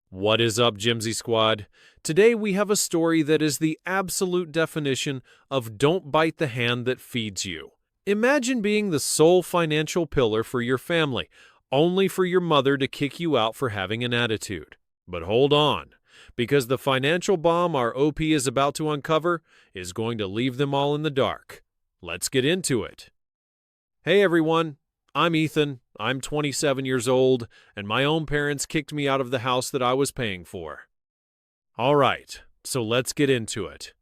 What is up, Jimsy Squad? Today we have a story that is the absolute definition of don't bite the hand that feeds you. Imagine being the sole financial pillar for your family, only for your mother to kick you out for having an attitude. But hold on, because the financial bomb our OP is about to uncover is going to leave them all in the dark. Let's get into it. Hey everyone, I'm Ethan. I'm 27 years old, and my own parents kicked me out of the house that I was paying for. All right, so let's get into it.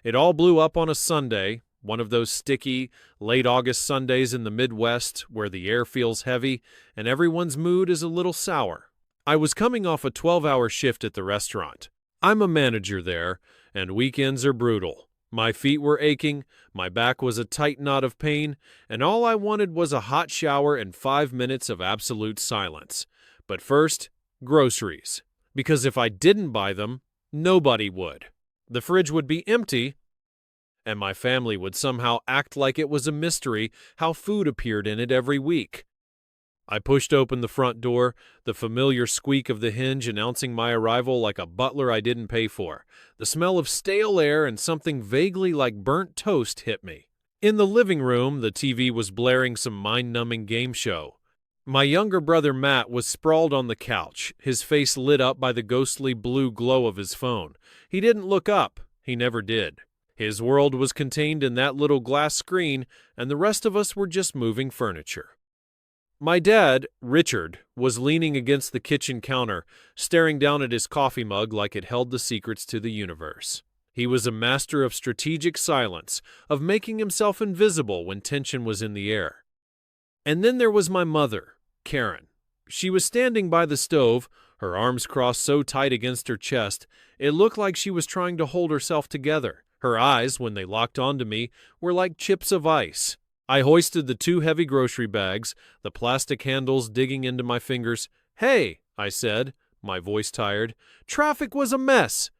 It all blew up on a Sunday, one of those sticky, late August Sundays in the Midwest where the air feels heavy and everyone's mood is a little sour. I was coming off a 12-hour shift at the restaurant. I'm a manager there, and weekends are brutal. My feet were aching, my back was a tight knot of pain, and all I wanted was a hot shower and 5 minutes of absolute silence. But first, groceries. Because if I didn't buy them, nobody would. The fridge would be empty, and my family would somehow act like it was a mystery how food appeared in it every week. I pushed open the front door, the familiar squeak of the hinge announcing my arrival like a butler I didn't pay for. The smell of stale air and something vaguely like burnt toast hit me. In the living room, the TV was blaring some mind-numbing game show. My younger brother Matt was sprawled on the couch, his face lit up by the ghostly blue glow of his phone. He didn't look up. He never did. His world was contained in that little glass screen, and the rest of us were just moving furniture. My dad, Richard, was leaning against the kitchen counter, staring down at his coffee mug like it held the secrets to the universe. He was a master of strategic silence, of making himself invisible when tension was in the air. And then there was my mother, Karen. She was standing by the stove, her arms crossed so tight against her chest, it looked like she was trying to hold herself together. Her eyes, when they locked onto me, were like chips of ice. I hoisted the 2 heavy grocery bags, the plastic handles digging into my fingers. "Hey," I said, my voice tired. "Traffic was a mess."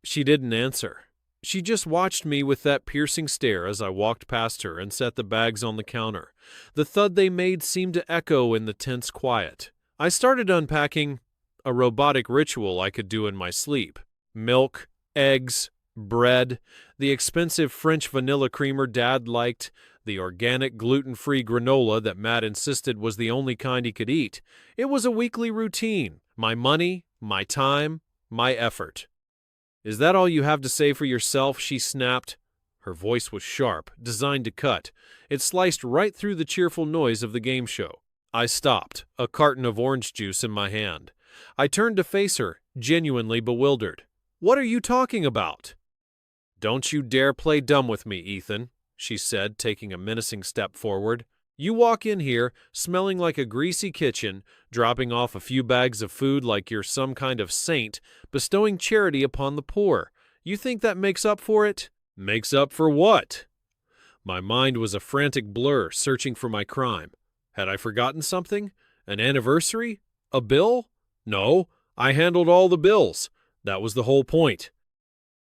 She didn't answer. She just watched me with that piercing stare as I walked past her and set the bags on the counter. The thud they made seemed to echo in the tense quiet. I started unpacking a robotic ritual I could do in my sleep. Milk, eggs, bread, the expensive French vanilla creamer Dad liked, the organic gluten-free granola that Matt insisted was the only kind he could eat. It was a weekly routine. My money, my time, my effort. "Is that all you have to say for yourself?" she snapped. Her voice was sharp, designed to cut. It sliced right through the cheerful noise of the game show. I stopped, a carton of orange juice in my hand. I turned to face her, genuinely bewildered. "What are you talking about?" "Don't you dare play dumb with me, Ethan," she said, taking a menacing step forward. "You walk in here, smelling like a greasy kitchen, dropping off a few bags of food like you're some kind of saint, bestowing charity upon the poor. You think that makes up for it?" "Makes up for what?" My mind was a frantic blur, searching for my crime. Had I forgotten something? An anniversary? A bill? No, I handled all the bills. That was the whole point.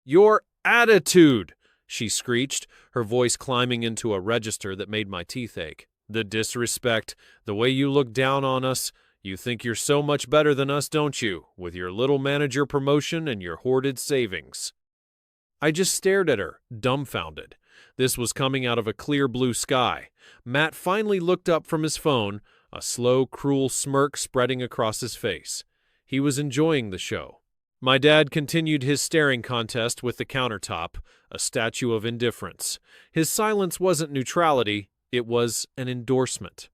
"Your attitude!" she screeched, her voice climbing into a register that made my teeth ache. "The disrespect, the way you look down on us. You think you're so much better than us, don't you, with your little manager promotion and your hoarded savings?" I just stared at her, dumbfounded. This was coming out of a clear blue sky. Matt finally looked up from his phone, a slow, cruel smirk spreading across his face. He was enjoying the show. My dad continued his staring contest with the countertop, a statue of indifference. His silence wasn't neutrality, it was an endorsement.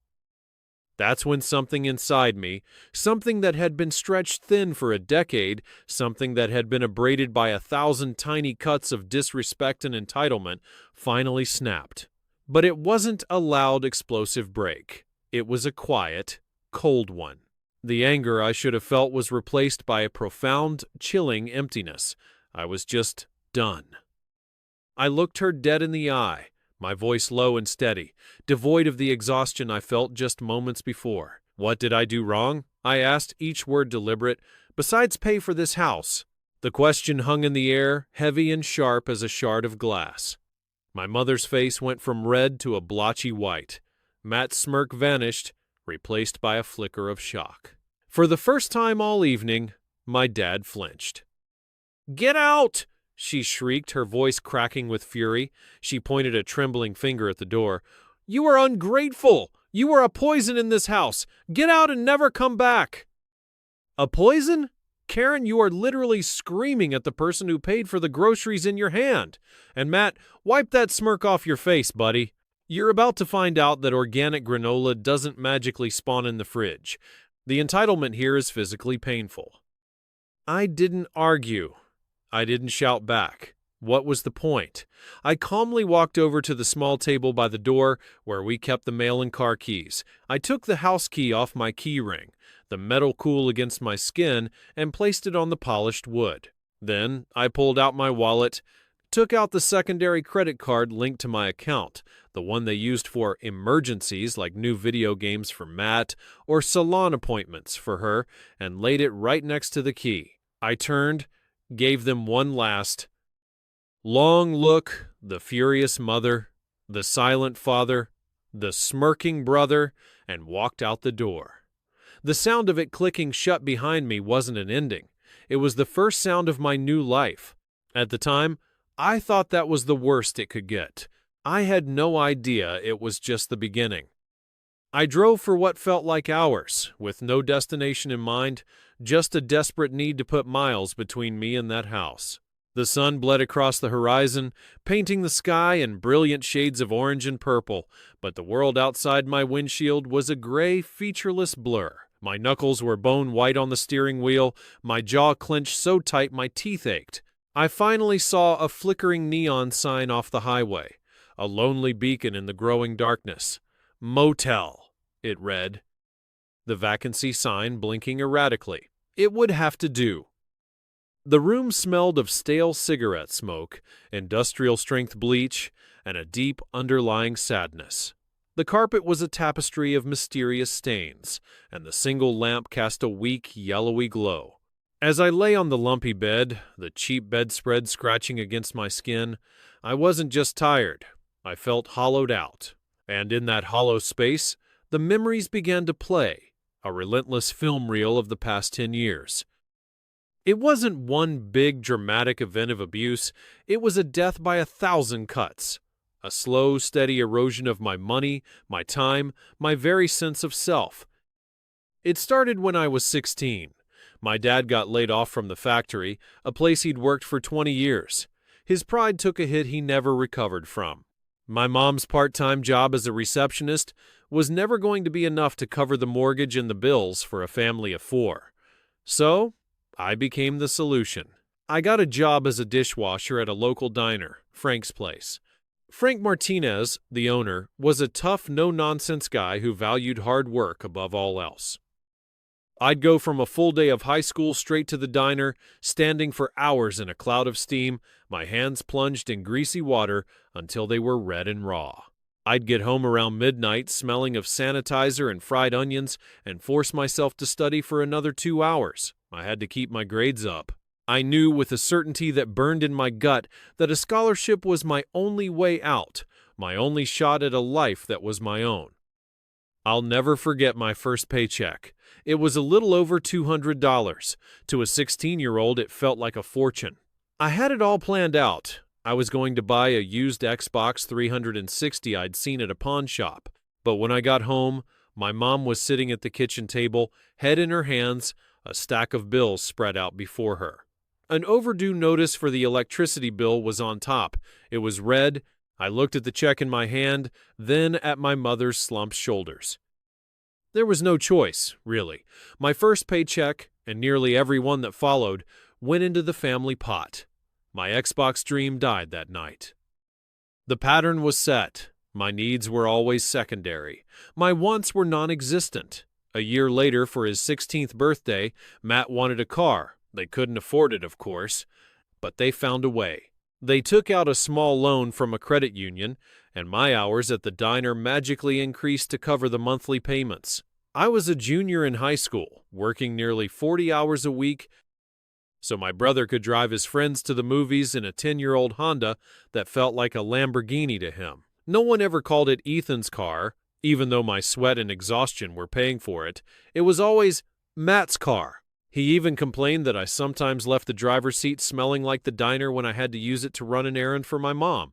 That's when something inside me, something that had been stretched thin for a decade, something that had been abraded by 1,000 tiny cuts of disrespect and entitlement, finally snapped. But it wasn't a loud, explosive break. It was a quiet, cold one. The anger I should have felt was replaced by a profound, chilling emptiness. I was just done. I looked her dead in the eye, my voice low and steady, devoid of the exhaustion I felt just moments before. "What did I do wrong?" I asked, each word deliberate. "Besides pay for this house?" The question hung in the air, heavy and sharp as a shard of glass. My mother's face went from red to a blotchy white. Matt's smirk vanished, replaced by a flicker of shock. For the first time all evening, My dad flinched. "Get out!" she shrieked, her voice cracking with fury. She pointed a trembling finger at the door. "You are ungrateful! You are a poison in this house! Get out and never come back!" "A poison? Karen, you are literally screaming at the person who paid for the groceries in your hand. And Matt, wipe that smirk off your face, buddy. You're about to find out that organic granola doesn't magically spawn in the fridge. The entitlement here is physically painful." I didn't argue. I didn't shout back. What was the point? I calmly walked over to the small table by the door where we kept the mail and car keys. I took the house key off my key ring, the metal cool against my skin, and placed it on the polished wood. Then I pulled out my wallet, took out the secondary credit card linked to my account, the one they used for emergencies like new video games for Matt or salon appointments for her, and laid it right next to the key. I turned, gave them one last long look, the furious mother, the silent father, the smirking brother, and walked out the door. The sound of it clicking shut behind me wasn't an ending. It was the first sound of my new life. At the time, I thought that was the worst it could get. I had no idea it was just the beginning. I drove for what felt like hours, with no destination in mind, just a desperate need to put miles between me and that house. The sun bled across the horizon, painting the sky in brilliant shades of orange and purple, but the world outside my windshield was a gray, featureless blur. My knuckles were bone white on the steering wheel, my jaw clenched so tight my teeth ached. I finally saw a flickering neon sign off the highway, a lonely beacon in the growing darkness. "Motel," it read. The vacancy sign blinking erratically. It would have to do. The room smelled of stale cigarette smoke, industrial-strength bleach, and a deep underlying sadness. The carpet was a tapestry of mysterious stains, and the single lamp cast a weak, yellowy glow. As I lay on the lumpy bed, the cheap bedspread scratching against my skin, I wasn't just tired. I felt hollowed out. And in that hollow space, the memories began to play, a relentless film reel of the past 10 years. It wasn't one big dramatic event of abuse, it was a death by 1,000 cuts. A slow, steady erosion of my money, my time, my very sense of self. It started when I was 16. My dad got laid off from the factory, a place he'd worked for 20 years. His pride took a hit he never recovered from. My mom's part-time job as a receptionist was never going to be enough to cover the mortgage and the bills for a family of 4. So, I became the solution. I got a job as a dishwasher at a local diner, Frank's Place. Frank Martinez, the owner, was a tough, no-nonsense guy who valued hard work above all else. I'd go from a full day of high school straight to the diner, standing for hours in a cloud of steam, my hands plunged in greasy water until they were red and raw. I'd get home around midnight smelling of sanitizer and fried onions and force myself to study for another 2 hours. I had to keep my grades up. I knew with a certainty that burned in my gut that a scholarship was my only way out, my only shot at a life that was my own. I'll never forget my first paycheck. It was a little over $200. To a 16-year-old, it felt like a fortune. I had it all planned out. I was going to buy a used Xbox 360 I'd seen at a pawn shop. But when I got home, my mom was sitting at the kitchen table, head in her hands, a stack of bills spread out before her. An overdue notice for the electricity bill was on top. It was red. I looked at the check in my hand, then at my mother's slumped shoulders. There was no choice, really. My first paycheck, and nearly every one that followed, went into the family pot. My Xbox dream died that night. The pattern was set. My needs were always secondary. My wants were non-existent. A year later, for his 16th birthday, Matt wanted a car. They couldn't afford it, of course, but they found a way. They took out a small loan from a credit union, and my hours at the diner magically increased to cover the monthly payments. I was a junior in high school, working nearly 40 hours a week, so my brother could drive his friends to the movies in a 10-year-old Honda that felt like a Lamborghini to him. No one ever called it Ethan's car, even though my sweat and exhaustion were paying for it. It was always Matt's car. He even complained that I sometimes left the driver's seat smelling like the diner when I had to use it to run an errand for my mom.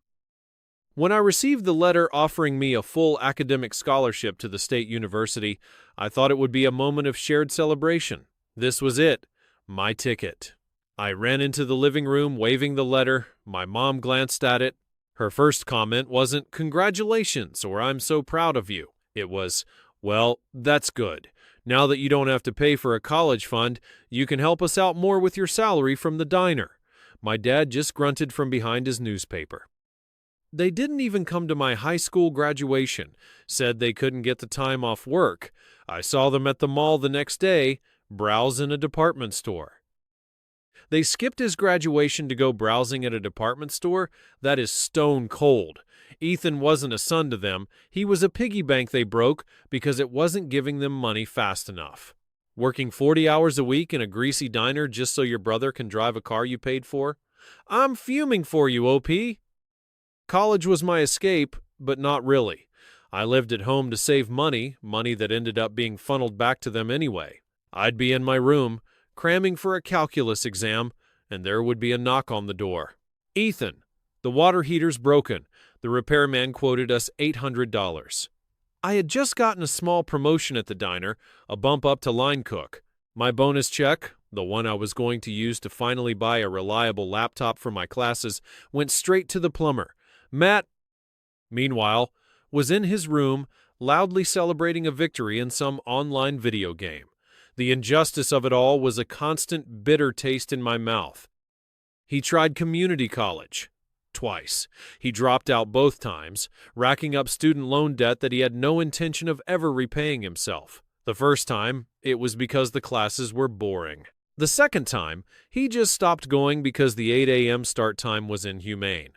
When I received the letter offering me a full academic scholarship to the state university, I thought it would be a moment of shared celebration. This was it, my ticket. I ran into the living room waving the letter. My mom glanced at it. Her first comment wasn't, "Congratulations," or "I'm so proud of you." It was, "Well, that's good. Now that you don't have to pay for a college fund, you can help us out more with your salary from the diner." My dad just grunted from behind his newspaper. They didn't even come to my high school graduation, said they couldn't get the time off work. I saw them at the mall the next day, browse in a department store. They skipped his graduation to go browsing at a department store? That is stone cold. Ethan wasn't a son to them. He was a piggy bank they broke because it wasn't giving them money fast enough. Working 40 hours a week in a greasy diner just so your brother can drive a car you paid for? I'm fuming for you, OP. College was my escape, but not really. I lived at home to save money that ended up being funneled back to them anyway. I'd be in my room, cramming for a calculus exam, and there would be a knock on the door. "Ethan, the water heater's broken. The repairman quoted us $800. I had just gotten a small promotion at the diner, a bump up to line cook. My bonus check, the one I was going to use to finally buy a reliable laptop for my classes, went straight to the plumber. Matt, meanwhile, was in his room, loudly celebrating a victory in some online video game. The injustice of it all was a constant bitter taste in my mouth. He tried community college. Twice. He dropped out both times, racking up student loan debt that he had no intention of ever repaying himself. The first time, it was because the classes were boring. The second time, he just stopped going because the 8 a.m. start time was inhumane.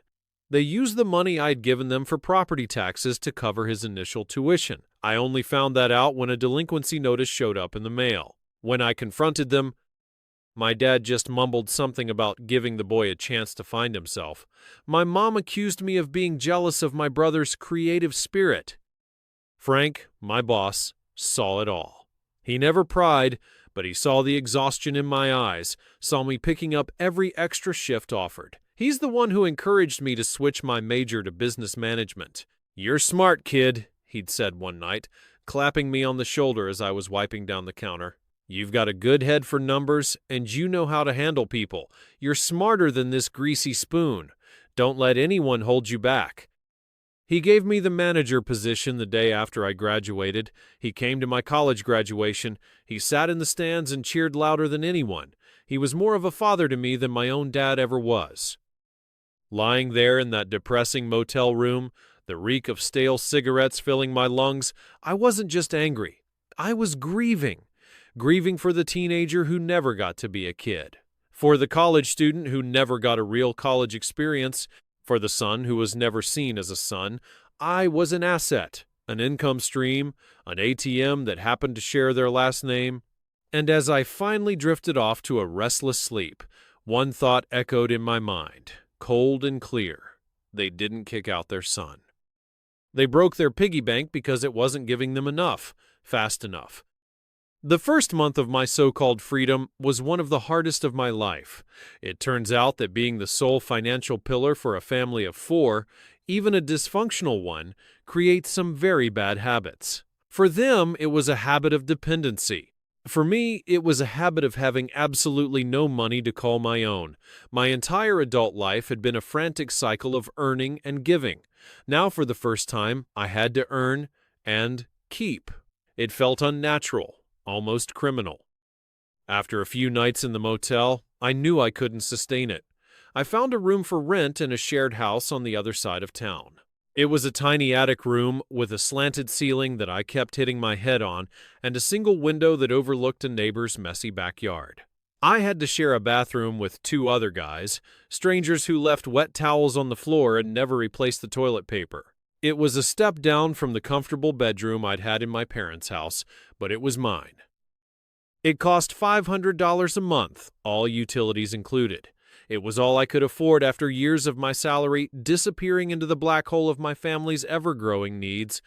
They used the money I'd given them for property taxes to cover his initial tuition. I only found that out when a delinquency notice showed up in the mail. When I confronted them, my dad just mumbled something about giving the boy a chance to find himself. My mom accused me of being jealous of my brother's creative spirit. Frank, my boss, saw it all. He never pried, but he saw the exhaustion in my eyes, saw me picking up every extra shift offered. He's the one who encouraged me to switch my major to business management. "You're smart, kid," he'd said one night, clapping me on the shoulder as I was wiping down the counter. "You've got a good head for numbers, and you know how to handle people. You're smarter than this greasy spoon. Don't let anyone hold you back." He gave me the manager position the day after I graduated. He came to my college graduation. He sat in the stands and cheered louder than anyone. He was more of a father to me than my own dad ever was. Lying there in that depressing motel room, the reek of stale cigarettes filling my lungs, I wasn't just angry. I was grieving. Grieving for the teenager who never got to be a kid. For the college student who never got a real college experience. For the son who was never seen as a son. I was an asset, an income stream, an ATM that happened to share their last name. And as I finally drifted off to a restless sleep, one thought echoed in my mind. Cold and clear. They didn't kick out their son. They broke their piggy bank because it wasn't giving them enough, fast enough. The first month of my so-called freedom was one of the hardest of my life. It turns out that being the sole financial pillar for a family of 4, even a dysfunctional one, creates some very bad habits. For them, it was a habit of dependency. For me, it was a habit of having absolutely no money to call my own. My entire adult life had been a frantic cycle of earning and giving. Now, for the first time, I had to earn and keep. It felt unnatural, almost criminal. After a few nights in the motel, I knew I couldn't sustain it. I found a room for rent in a shared house on the other side of town. It was a tiny attic room with a slanted ceiling that I kept hitting my head on and a single window that overlooked a neighbor's messy backyard. I had to share a bathroom with 2 other guys, strangers who left wet towels on the floor and never replaced the toilet paper. It was a step down from the comfortable bedroom I'd had in my parents' house, but it was mine. It cost $500 a month, all utilities included. It was all I could afford after years of my salary disappearing into the black hole of my family's ever-growing needs.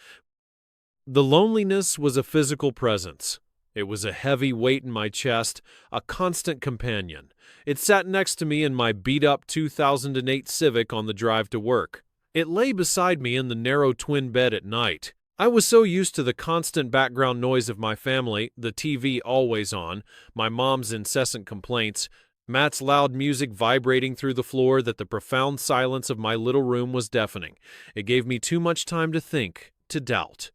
The loneliness was a physical presence. It was a heavy weight in my chest, a constant companion. It sat next to me in my beat-up 2008 Civic on the drive to work. It lay beside me in the narrow twin bed at night. I was so used to the constant background noise of my family, the TV always on, my mom's incessant complaints, Matt's loud music vibrating through the floor, that the profound silence of my little room was deafening. It gave me too much time to think, to doubt.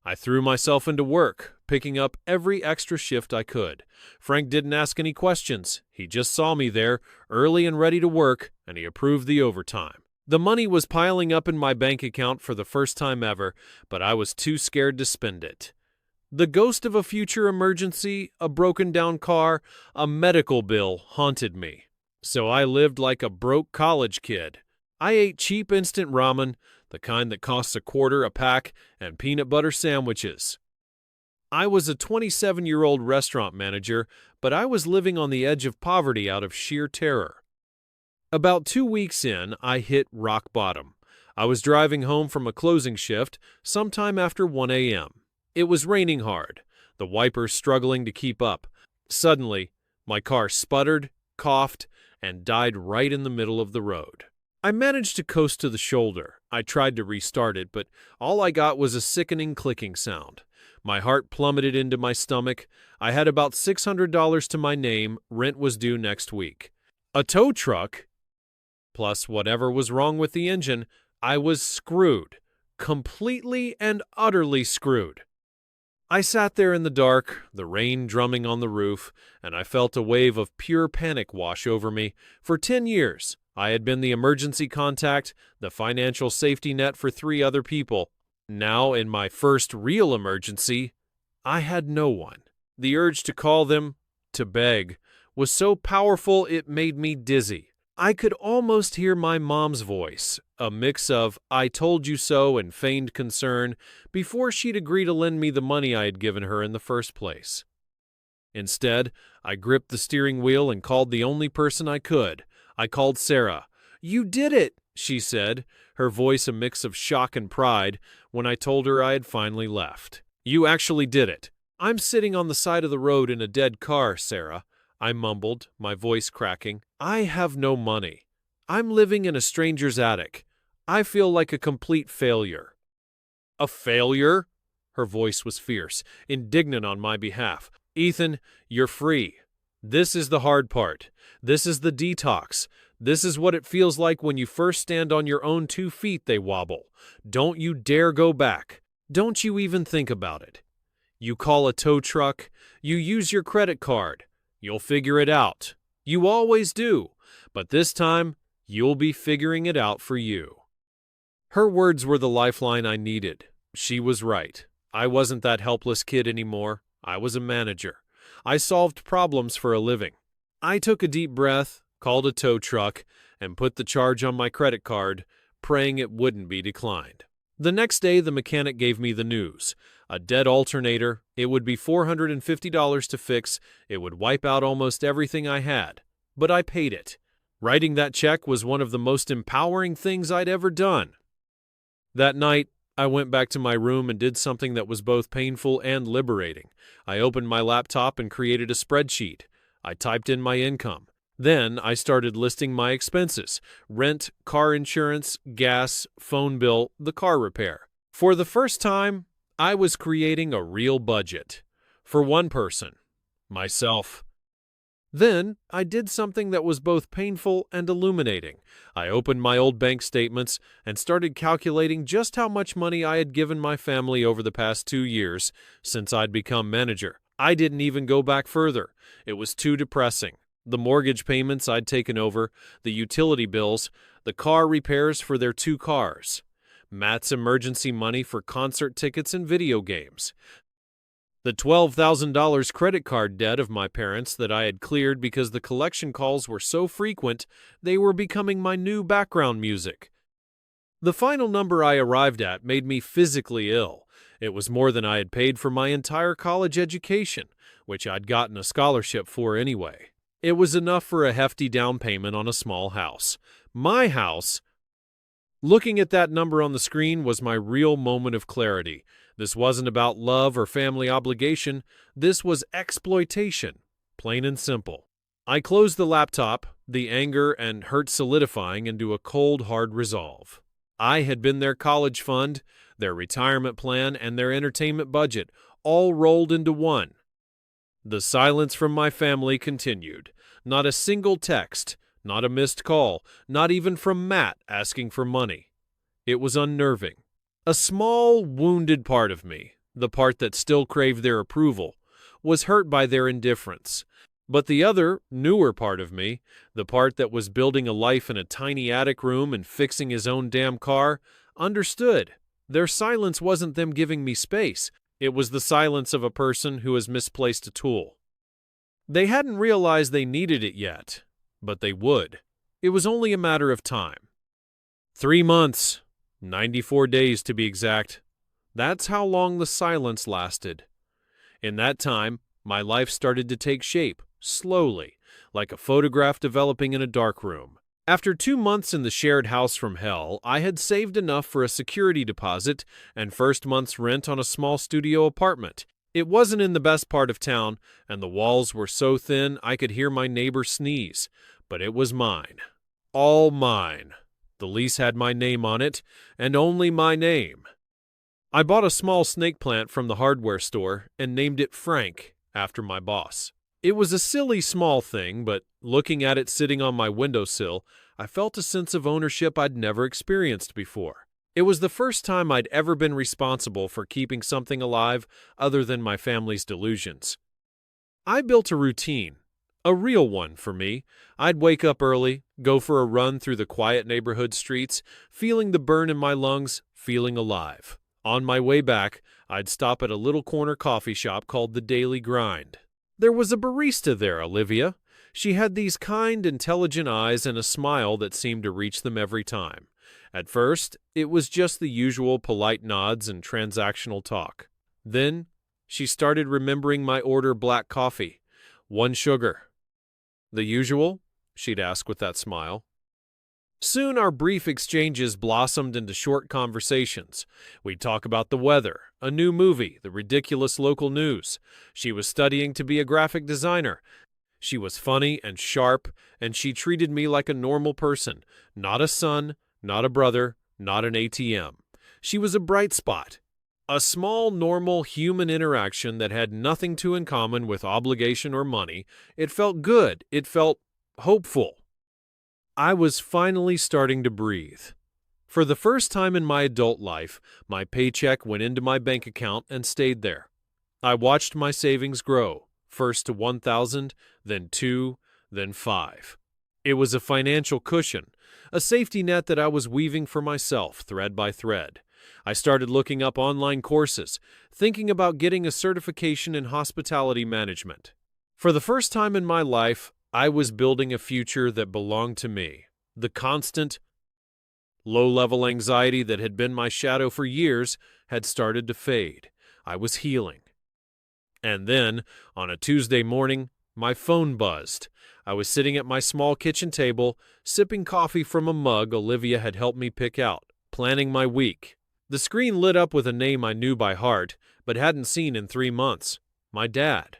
I threw myself into work, picking up every extra shift I could. Frank didn't ask any questions. He just saw me there, early and ready to work, and he approved the overtime. The money was piling up in my bank account for the first time ever, but I was too scared to spend it. The ghost of a future emergency, a broken-down car, a medical bill haunted me. So I lived like a broke college kid. I ate cheap instant ramen, the kind that costs $0.25 a pack, and peanut butter sandwiches. I was a 27-year-old restaurant manager, but I was living on the edge of poverty out of sheer terror. About 2 weeks in, I hit rock bottom. I was driving home from a closing shift sometime after 1 a.m. It was raining hard, the wipers struggling to keep up. Suddenly, my car sputtered, coughed, and died right in the middle of the road. I managed to coast to the shoulder. I tried to restart it, but all I got was a sickening clicking sound. My heart plummeted into my stomach. I had about $600 to my name. Rent was due next week. A tow truck, plus whatever was wrong with the engine, I was screwed. Completely and utterly screwed. I sat there in the dark, the rain drumming on the roof, and I felt a wave of pure panic wash over me. For 10 years, I had been the emergency contact, the financial safety net for 3 other people. Now, in my first real emergency, I had no one. The urge to call them, to beg, was so powerful it made me dizzy. I could almost hear my mom's voice, a mix of "I told you so" and feigned concern, before she'd agree to lend me the money I had given her in the first place. Instead, I gripped the steering wheel and called the only person I could. I called Sarah. "You did it," she said, her voice a mix of shock and pride, when I told her I had finally left. "You actually did it. I'm sitting on the side of the road in a dead car, Sarah," I mumbled, my voice cracking. "I have no money. I'm living in a stranger's attic. I feel like a complete failure." "A failure?" Her voice was fierce, indignant on my behalf. "Ethan, you're free. This is the hard part. This is the detox. This is what it feels like when you first stand on your own 2 feet, they wobble. Don't you dare go back. Don't you even think about it. You call a tow truck. You use your credit card. You'll figure it out. You always do. But this time, you'll be figuring it out for you." Her words were the lifeline I needed. She was right. I wasn't that helpless kid anymore. I was a manager. I solved problems for a living. I took a deep breath, called a tow truck, and put the charge on my credit card, praying it wouldn't be declined. The next day, the mechanic gave me the news. A dead alternator. It would be $450 to fix. It would wipe out almost everything I had. But I paid it. Writing that check was one of the most empowering things I'd ever done. That night, I went back to my room and did something that was both painful and liberating. I opened my laptop and created a spreadsheet. I typed in my income. Then I started listing my expenses: rent, car insurance, gas, phone bill, the car repair. For the first time, I was creating a real budget. For one person, myself. Then I did something that was both painful and illuminating. I opened my old bank statements and started calculating just how much money I had given my family over the past 2 years since I'd become manager. I didn't even go back further. It was too depressing. The mortgage payments I'd taken over, the utility bills, the car repairs for their 2 cars, Matt's emergency money for concert tickets and video games, the $12,000 credit card debt of my parents that I had cleared because the collection calls were so frequent they were becoming my new background music. The final number I arrived at made me physically ill. It was more than I had paid for my entire college education, which I'd gotten a scholarship for anyway. It was enough for a hefty down payment on a small house. My house. Looking at that number on the screen was my real moment of clarity. This wasn't about love or family obligation. This was exploitation, plain and simple. I closed the laptop, the anger and hurt solidifying into a cold, hard resolve. I had been their college fund, their retirement plan, and their entertainment budget, all rolled into one. The silence from my family continued. Not a single text, not a missed call, not even from Matt asking for money. It was unnerving. A small, wounded part of me, the part that still craved their approval, was hurt by their indifference. But the other, newer part of me, the part that was building a life in a tiny attic room and fixing his own damn car, understood. Their silence wasn't them giving me space. It was the silence of a person who has misplaced a tool. They hadn't realized they needed it yet, but they would. It was only a matter of time. 3 months, 94 days to be exact. That's how long the silence lasted. In that time, my life started to take shape, slowly, like a photograph developing in a dark room. After 2 months in the shared house from hell, I had saved enough for a security deposit and first month's rent on a small studio apartment. It wasn't in the best part of town, and the walls were so thin I could hear my neighbor sneeze, but it was mine. All mine. The lease had my name on it, and only my name. I bought a small snake plant from the hardware store and named it Frank, after my boss. It was a silly small thing, but looking at it sitting on my windowsill, I felt a sense of ownership I'd never experienced before. It was the first time I'd ever been responsible for keeping something alive other than my family's delusions. I built a routine, a real one for me. I'd wake up early, go for a run through the quiet neighborhood streets, feeling the burn in my lungs, feeling alive. On my way back, I'd stop at a little corner coffee shop called The Daily Grind. There was a barista there, Olivia. She had these kind, intelligent eyes and a smile that seemed to reach them every time. At first, it was just the usual polite nods and transactional talk. Then, she started remembering my order black coffee. 1 sugar. The usual? She'd ask with that smile. Soon our brief exchanges blossomed into short conversations. We'd talk about the weather, a new movie, the ridiculous local news. She was studying to be a graphic designer. She was funny and sharp, and she treated me like a normal person, not a son, not a brother, not an ATM. She was a bright spot, a small, normal human interaction that had nothing in common with obligation or money. It felt good. It felt hopeful. I was finally starting to breathe. For the first time in my adult life, my paycheck went into my bank account and stayed there. I watched my savings grow, first to 1,000, then 2, then 5. It was a financial cushion, a safety net that I was weaving for myself, thread by thread. I started looking up online courses, thinking about getting a certification in hospitality management. For the first time in my life, I was building a future that belonged to me. The constant, low-level anxiety that had been my shadow for years had started to fade. I was healing. And then, on a Tuesday morning, my phone buzzed. I was sitting at my small kitchen table, sipping coffee from a mug Olivia had helped me pick out, planning my week. The screen lit up with a name I knew by heart, but hadn't seen in 3 months. My dad.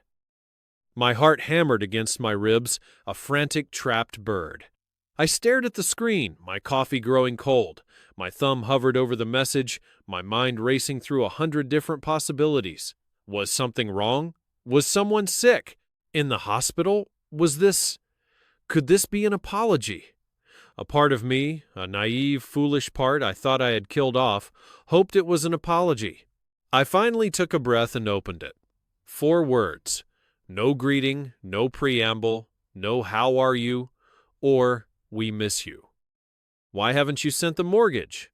My heart hammered against my ribs, a frantic, trapped bird. I stared at the screen, my coffee growing cold. My thumb hovered over the message, my mind racing through 100 different possibilities. Was something wrong? Was someone sick? In the hospital? Could this be an apology? A part of me, a naive, foolish part I thought I had killed off, hoped it was an apology. I finally took a breath and opened it. 4 words. No greeting, no preamble, no how are you, or we miss you. Why haven't you sent the mortgage?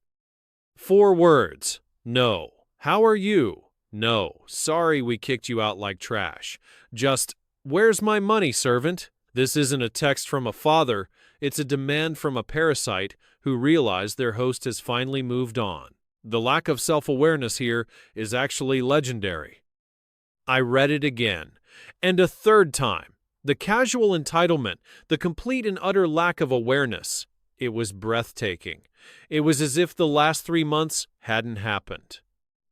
4 words. No. How are you? No. Sorry we kicked you out like trash. Just, where's my money, servant? This isn't a text from a father, it's a demand from a parasite who realized their host has finally moved on. The lack of self-awareness here is actually legendary. I read it again. And a 3rd time. The casual entitlement, the complete and utter lack of awareness. It was breathtaking. It was as if the last 3 months hadn't happened.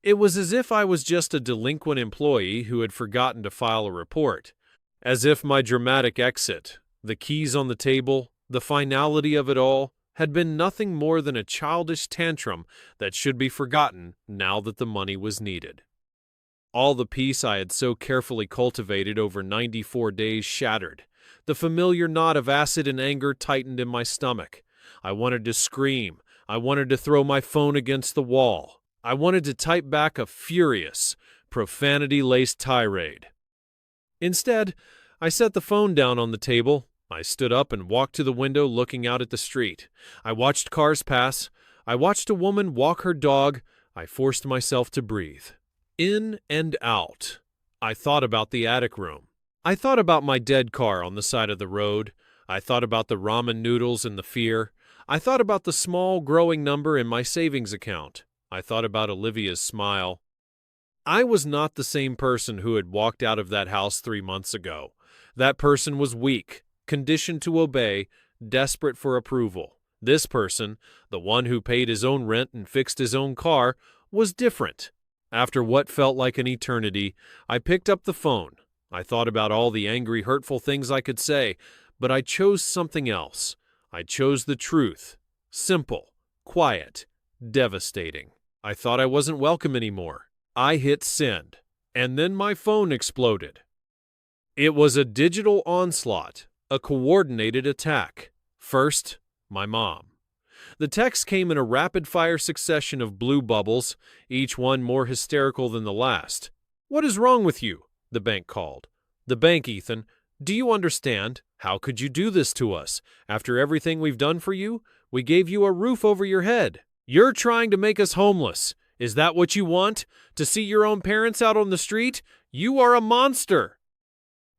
It was as if I was just a delinquent employee who had forgotten to file a report. As if my dramatic exit, the keys on the table, the finality of it all, had been nothing more than a childish tantrum that should be forgotten now that the money was needed. All the peace I had so carefully cultivated over 94 days shattered. The familiar knot of acid and anger tightened in my stomach. I wanted to scream. I wanted to throw my phone against the wall. I wanted to type back a furious, profanity-laced tirade. Instead, I set the phone down on the table. I stood up and walked to the window looking out at the street. I watched cars pass. I watched a woman walk her dog. I forced myself to breathe. In and out. I thought about the attic room. I thought about my dead car on the side of the road. I thought about the ramen noodles and the fear. I thought about the small, growing number in my savings account. I thought about Olivia's smile. I was not the same person who had walked out of that house 3 months ago. That person was weak, conditioned to obey, desperate for approval. This person, the one who paid his own rent and fixed his own car, was different. After what felt like an eternity, I picked up the phone. I thought about all the angry, hurtful things I could say, but I chose something else. I chose the truth. Simple, quiet, devastating. I thought I wasn't welcome anymore. I hit send, and then my phone exploded. It was a digital onslaught, a coordinated attack. First, my mom. The text came in a rapid-fire succession of blue bubbles, each one more hysterical than the last. "What is wrong with you?" the bank called. "The bank, Ethan. Do you understand? How could you do this to us? After everything we've done for you, we gave you a roof over your head. You're trying to make us homeless. Is that what you want? To see your own parents out on the street? You are a monster."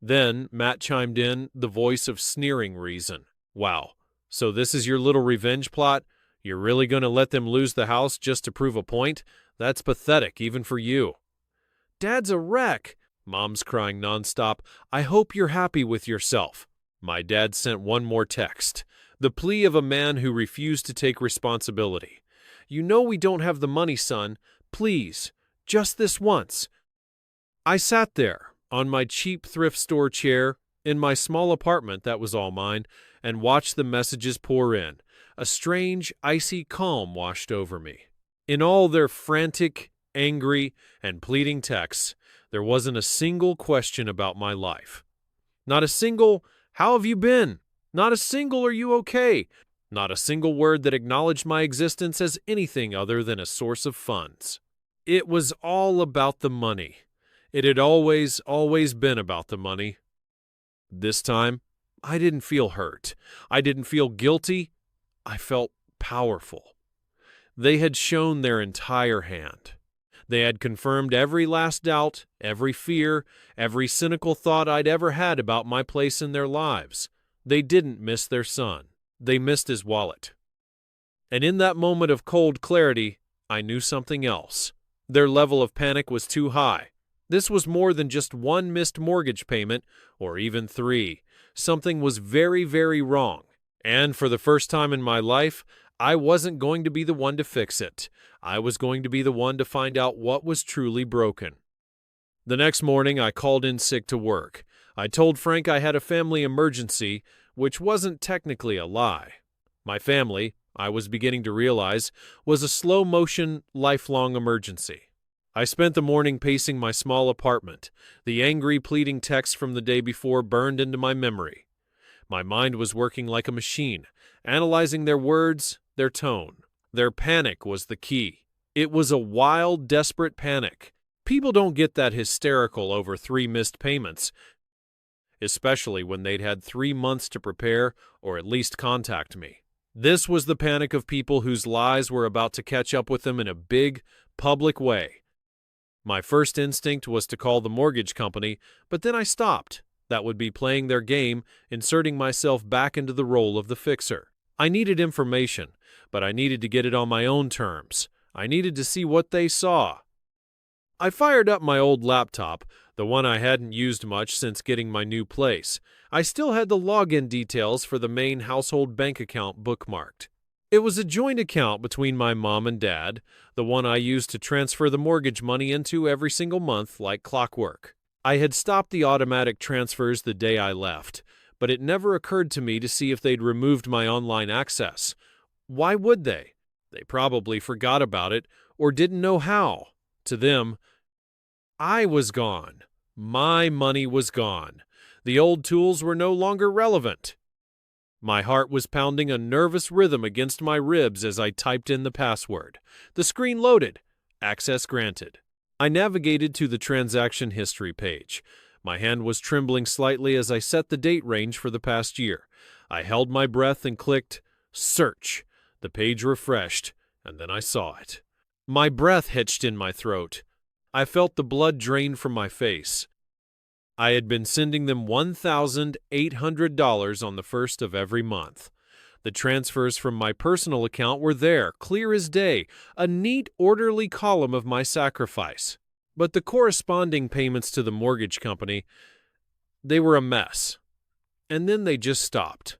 Then Matt chimed in, the voice of sneering reason. "Wow, so this is your little revenge plot? You're really going to let them lose the house just to prove a point? That's pathetic, even for you." "Dad's a wreck." Mom's crying nonstop. "I hope you're happy with yourself." My dad sent one more text, the plea of a man who refused to take responsibility. "You know we don't have the money, son. Please, just this once." I sat there, on my cheap thrift store chair, in my small apartment that was all mine, and watched the messages pour in. A strange, icy calm washed over me. In all their frantic, angry, and pleading texts, there wasn't a single question about my life. Not a single, "How have you been?" Not a single, "Are you okay?" Not a single word that acknowledged my existence as anything other than a source of funds. It was all about the money. It had always been about the money. This time, I didn't feel hurt. I didn't feel guilty. I felt powerful. They had shown their entire hand. They had confirmed every last doubt, every fear, every cynical thought I'd ever had about my place in their lives. They didn't miss their son. They missed his wallet. And in that moment of cold clarity, I knew something else. Their level of panic was too high. This was more than just one missed mortgage payment, or even 3. Something was very, very wrong. And for the first time in my life, I wasn't going to be the one to fix it. I was going to be the one to find out what was truly broken. The next morning, I called in sick to work. I told Frank I had a family emergency, which wasn't technically a lie. My family, I was beginning to realize, was a slow-motion, lifelong emergency. I spent the morning pacing my small apartment. The angry, pleading texts from the day before burned into my memory. My mind was working like a machine, analyzing their words, their tone. Their panic was the key. It was a wild, desperate panic. People don't get that hysterical over 3 missed payments, especially when they'd had 3 months to prepare or at least contact me. This was the panic of people whose lies were about to catch up with them in a big, public way. My first instinct was to call the mortgage company, but then I stopped. That would be playing their game, inserting myself back into the role of the fixer. I needed information, but I needed to get it on my own terms. I needed to see what they saw. I fired up my old laptop, the one I hadn't used much since getting my new place. I still had the login details for the main household bank account bookmarked. It was a joint account between my mom and dad, the one I used to transfer the mortgage money into every single month like clockwork. I had stopped the automatic transfers the day I left, but it never occurred to me to see if they'd removed my online access. Why would they? They probably forgot about it or didn't know how. To them, I was gone. My money was gone. The old tools were no longer relevant. My heart was pounding a nervous rhythm against my ribs as I typed in the password. The screen loaded. Access granted. I navigated to the transaction history page. My hand was trembling slightly as I set the date range for the past year. I held my breath and clicked Search. The page refreshed, and then I saw it. My breath hitched in my throat. I felt the blood drain from my face. I had been sending them $1,800 on the first of every month. The transfers from my personal account were there, clear as day, a neat, orderly column of my sacrifice. But the corresponding payments to the mortgage company, they were a mess. And then they just stopped.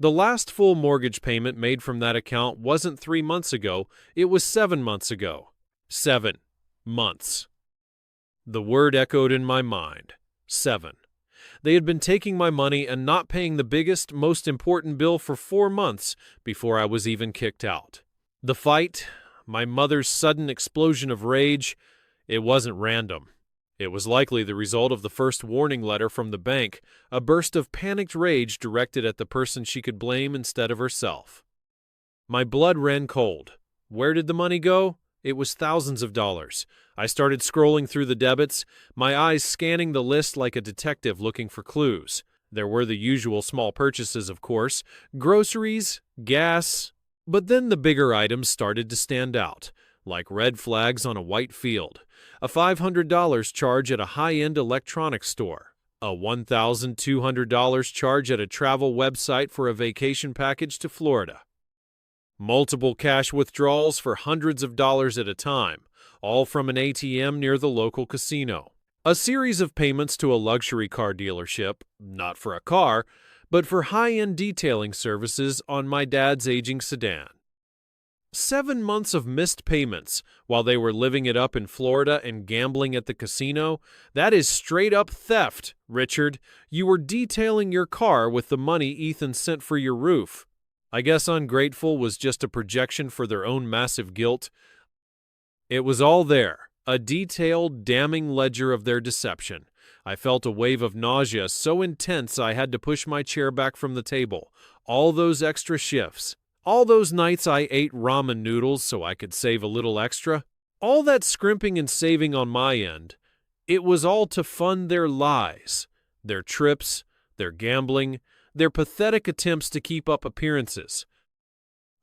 The last full mortgage payment made from that account wasn't 3 months ago, it was 7 months ago. 7 months. The word echoed in my mind. 7. They had been taking my money and not paying the biggest, most important bill for 4 months before I was even kicked out. The fight, my mother's sudden explosion of rage, it wasn't random. It was likely the result of the first warning letter from the bank, a burst of panicked rage directed at the person she could blame instead of herself. My blood ran cold. Where did the money go? It was thousands of dollars. I started scrolling through the debits, my eyes scanning the list like a detective looking for clues. There were the usual small purchases, of course, groceries, gas, but then the bigger items started to stand out, like red flags on a white field. A $500 charge at a high-end electronics store. A $1,200 charge at a travel website for a vacation package to Florida. Multiple cash withdrawals for hundreds of dollars at a time, all from an ATM near the local casino. A series of payments to a luxury car dealership, not for a car, but for high-end detailing services on my dad's aging sedan. 7 months of missed payments while they were living it up in Florida and gambling at the casino. That is straight-up theft, Richard. You were detailing your car with the money Ethan sent for your roof. I guess Ungrateful was just a projection for their own massive guilt. It was all there, a detailed, damning ledger of their deception. I felt a wave of nausea so intense I had to push my chair back from the table. All those extra shifts. All those nights I ate ramen noodles so I could save a little extra. All that scrimping and saving on my end. It was all to fund their lies, their trips, their gambling, their pathetic attempts to keep up appearances.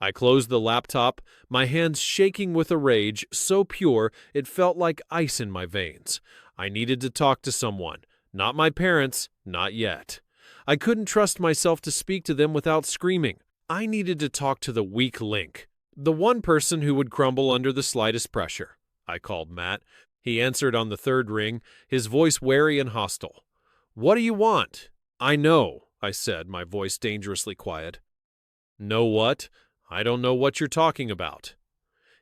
I closed the laptop, my hands shaking with a rage so pure it felt like ice in my veins. I needed to talk to someone. Not my parents, not yet. I couldn't trust myself to speak to them without screaming. I needed to talk to the weak link, the one person who would crumble under the slightest pressure. I called Matt. He answered on the third ring, his voice wary and hostile. "What do you want?" "I know," I said, my voice dangerously quiet. "Know what? I don't know what you're talking about."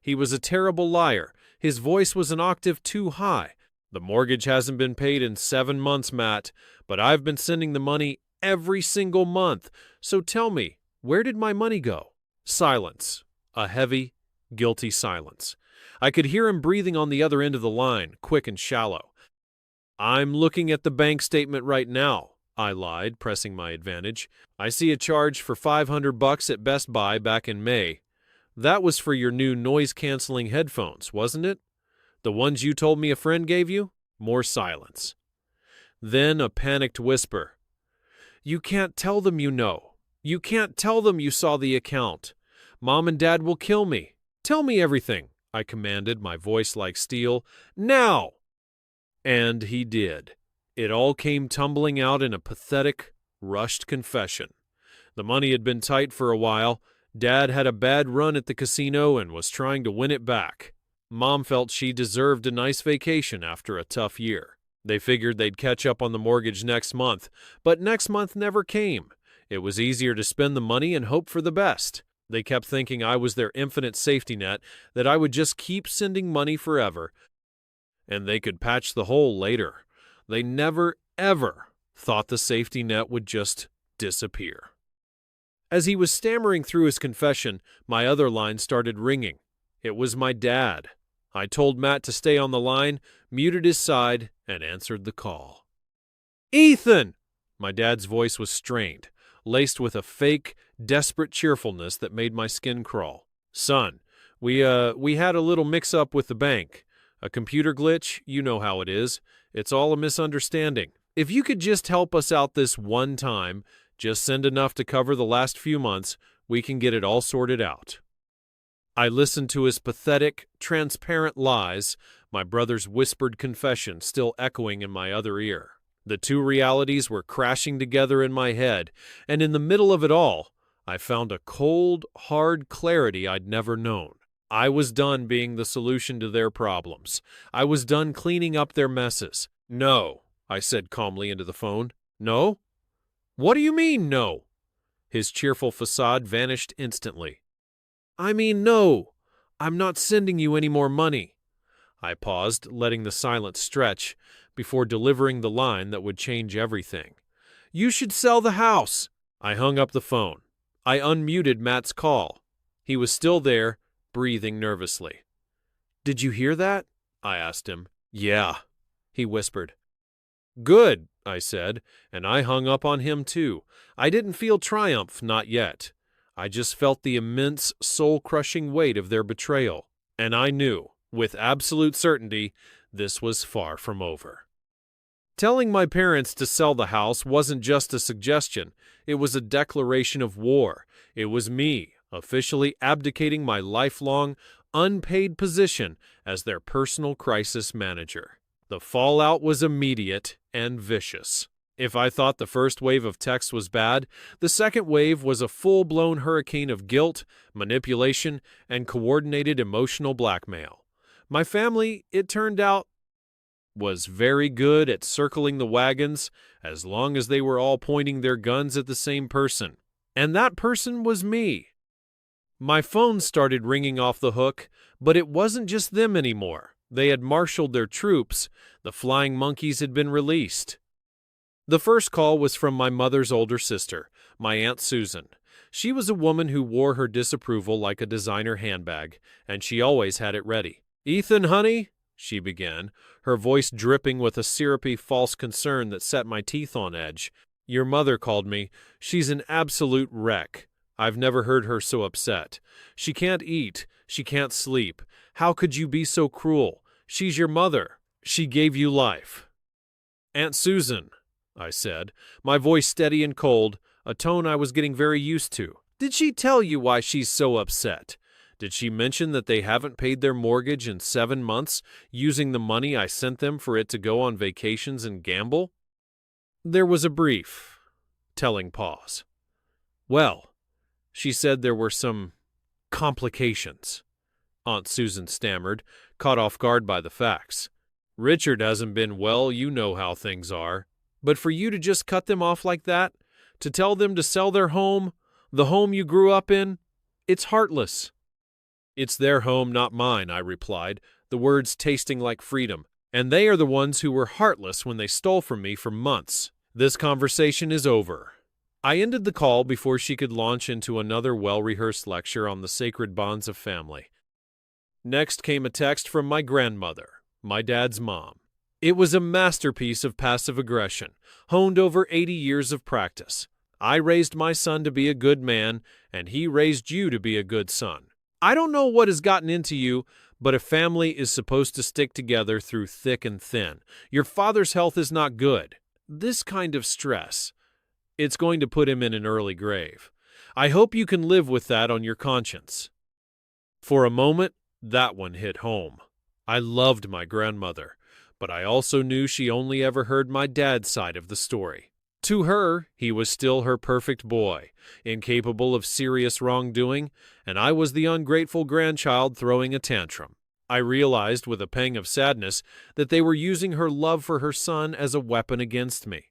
He was a terrible liar. His voice was an octave too high. "The mortgage hasn't been paid in 7 months, Matt, but I've been sending the money every single month. So tell me, where did my money go?" Silence. A heavy, guilty silence. I could hear him breathing on the other end of the line, quick and shallow. "I'm looking at the bank statement right now," I lied, pressing my advantage. "I see a charge for $500 at Best Buy back in May. That was for your new noise-canceling headphones, wasn't it? The ones you told me a friend gave you?" More silence. Then a panicked whisper. "You can't tell them you know. You can't tell them you saw the account. Mom and Dad will kill me. Tell me everything," I commanded, my voice like steel. "Now!" And he did. It all came tumbling out in a pathetic, rushed confession. The money had been tight for a while. Dad had a bad run at the casino and was trying to win it back. Mom felt she deserved a nice vacation after a tough year. They figured they'd catch up on the mortgage next month, but next month never came. It was easier to spend the money and hope for the best. They kept thinking I was their infinite safety net, that I would just keep sending money forever, and they could patch the hole later. They never, ever thought the safety net would just disappear. As he was stammering through his confession, my other line started ringing. It was my dad. I told Matt to stay on the line, muted his side, and answered the call. "Ethan!" My dad's voice was strained, laced with a fake, desperate cheerfulness that made my skin crawl. "Son, we had a little mix-up with the bank. A computer glitch, you know how it is. It's all a misunderstanding. If you could just help us out this one time, just send enough to cover the last few months, we can get it all sorted out." I listened to his pathetic, transparent lies, my brother's whispered confession still echoing in my other ear. The two realities were crashing together in my head, and in the middle of it all, I found a cold, hard clarity I'd never known. I was done being the solution to their problems. I was done cleaning up their messes. "No," I said calmly into the phone. "No? What do you mean, no?" His cheerful facade vanished instantly. "I mean, no. I'm not sending you any more money." I paused, letting the silence stretch, before delivering the line that would change everything. "You should sell the house." I hung up the phone. I unmuted Matt's call. He was still there, breathing nervously. "Did you hear that?" I asked him. "Yeah," he whispered. "Good," I said, and I hung up on him too. I didn't feel triumph, not yet. I just felt the immense, soul-crushing weight of their betrayal, and I knew, with absolute certainty, this was far from over. Telling my parents to sell the house wasn't just a suggestion. It was a declaration of war. It was me, officially abdicating my lifelong, unpaid position as their personal crisis manager. The fallout was immediate and vicious. If I thought the first wave of text was bad, the second wave was a full-blown hurricane of guilt, manipulation, and coordinated emotional blackmail. My family, it turned out, was very good at circling the wagons as long as they were all pointing their guns at the same person. And that person was me. My phone started ringing off the hook, but it wasn't just them anymore. They had marshaled their troops. The flying monkeys had been released. The first call was from my mother's older sister, my Aunt Susan. She was a woman who wore her disapproval like a designer handbag, and she always had it ready. "Ethan, honey," she began, her voice dripping with a syrupy false concern that set my teeth on edge. "Your mother called me. She's an absolute wreck. I've never heard her so upset. She can't eat. She can't sleep. How could you be so cruel? She's your mother. She gave you life." "Aunt Susan," I said, my voice steady and cold, a tone I was getting very used to. "Did she tell you why she's so upset? Did she mention that they haven't paid their mortgage in 7 months, using the money I sent them for it to go on vacations and gamble?" There was a brief, telling pause. "Well, she said there were some complications," Aunt Susan stammered, caught off guard by the facts. "Richard hasn't been well, you know how things are. But for you to just cut them off like that, to tell them to sell their home, the home you grew up in, it's heartless." "It's their home, not mine," I replied, the words tasting like freedom. "And they are the ones who were heartless when they stole from me for months. This conversation is over." I ended the call before she could launch into another well-rehearsed lecture on the sacred bonds of family. Next came a text from my grandmother, my dad's mom. It was a masterpiece of passive aggression, honed over 80 years of practice. "I raised my son to be a good man, and he raised you to be a good son. I don't know what has gotten into you, but a family is supposed to stick together through thick and thin. Your father's health is not good. This kind of stress, it's going to put him in an early grave. I hope you can live with that on your conscience." For a moment, that one hit home. I loved my grandmother, but I also knew she only ever heard my dad's side of the story. To her, he was still her perfect boy, incapable of serious wrongdoing, and I was the ungrateful grandchild throwing a tantrum. I realized with a pang of sadness that they were using her love for her son as a weapon against me.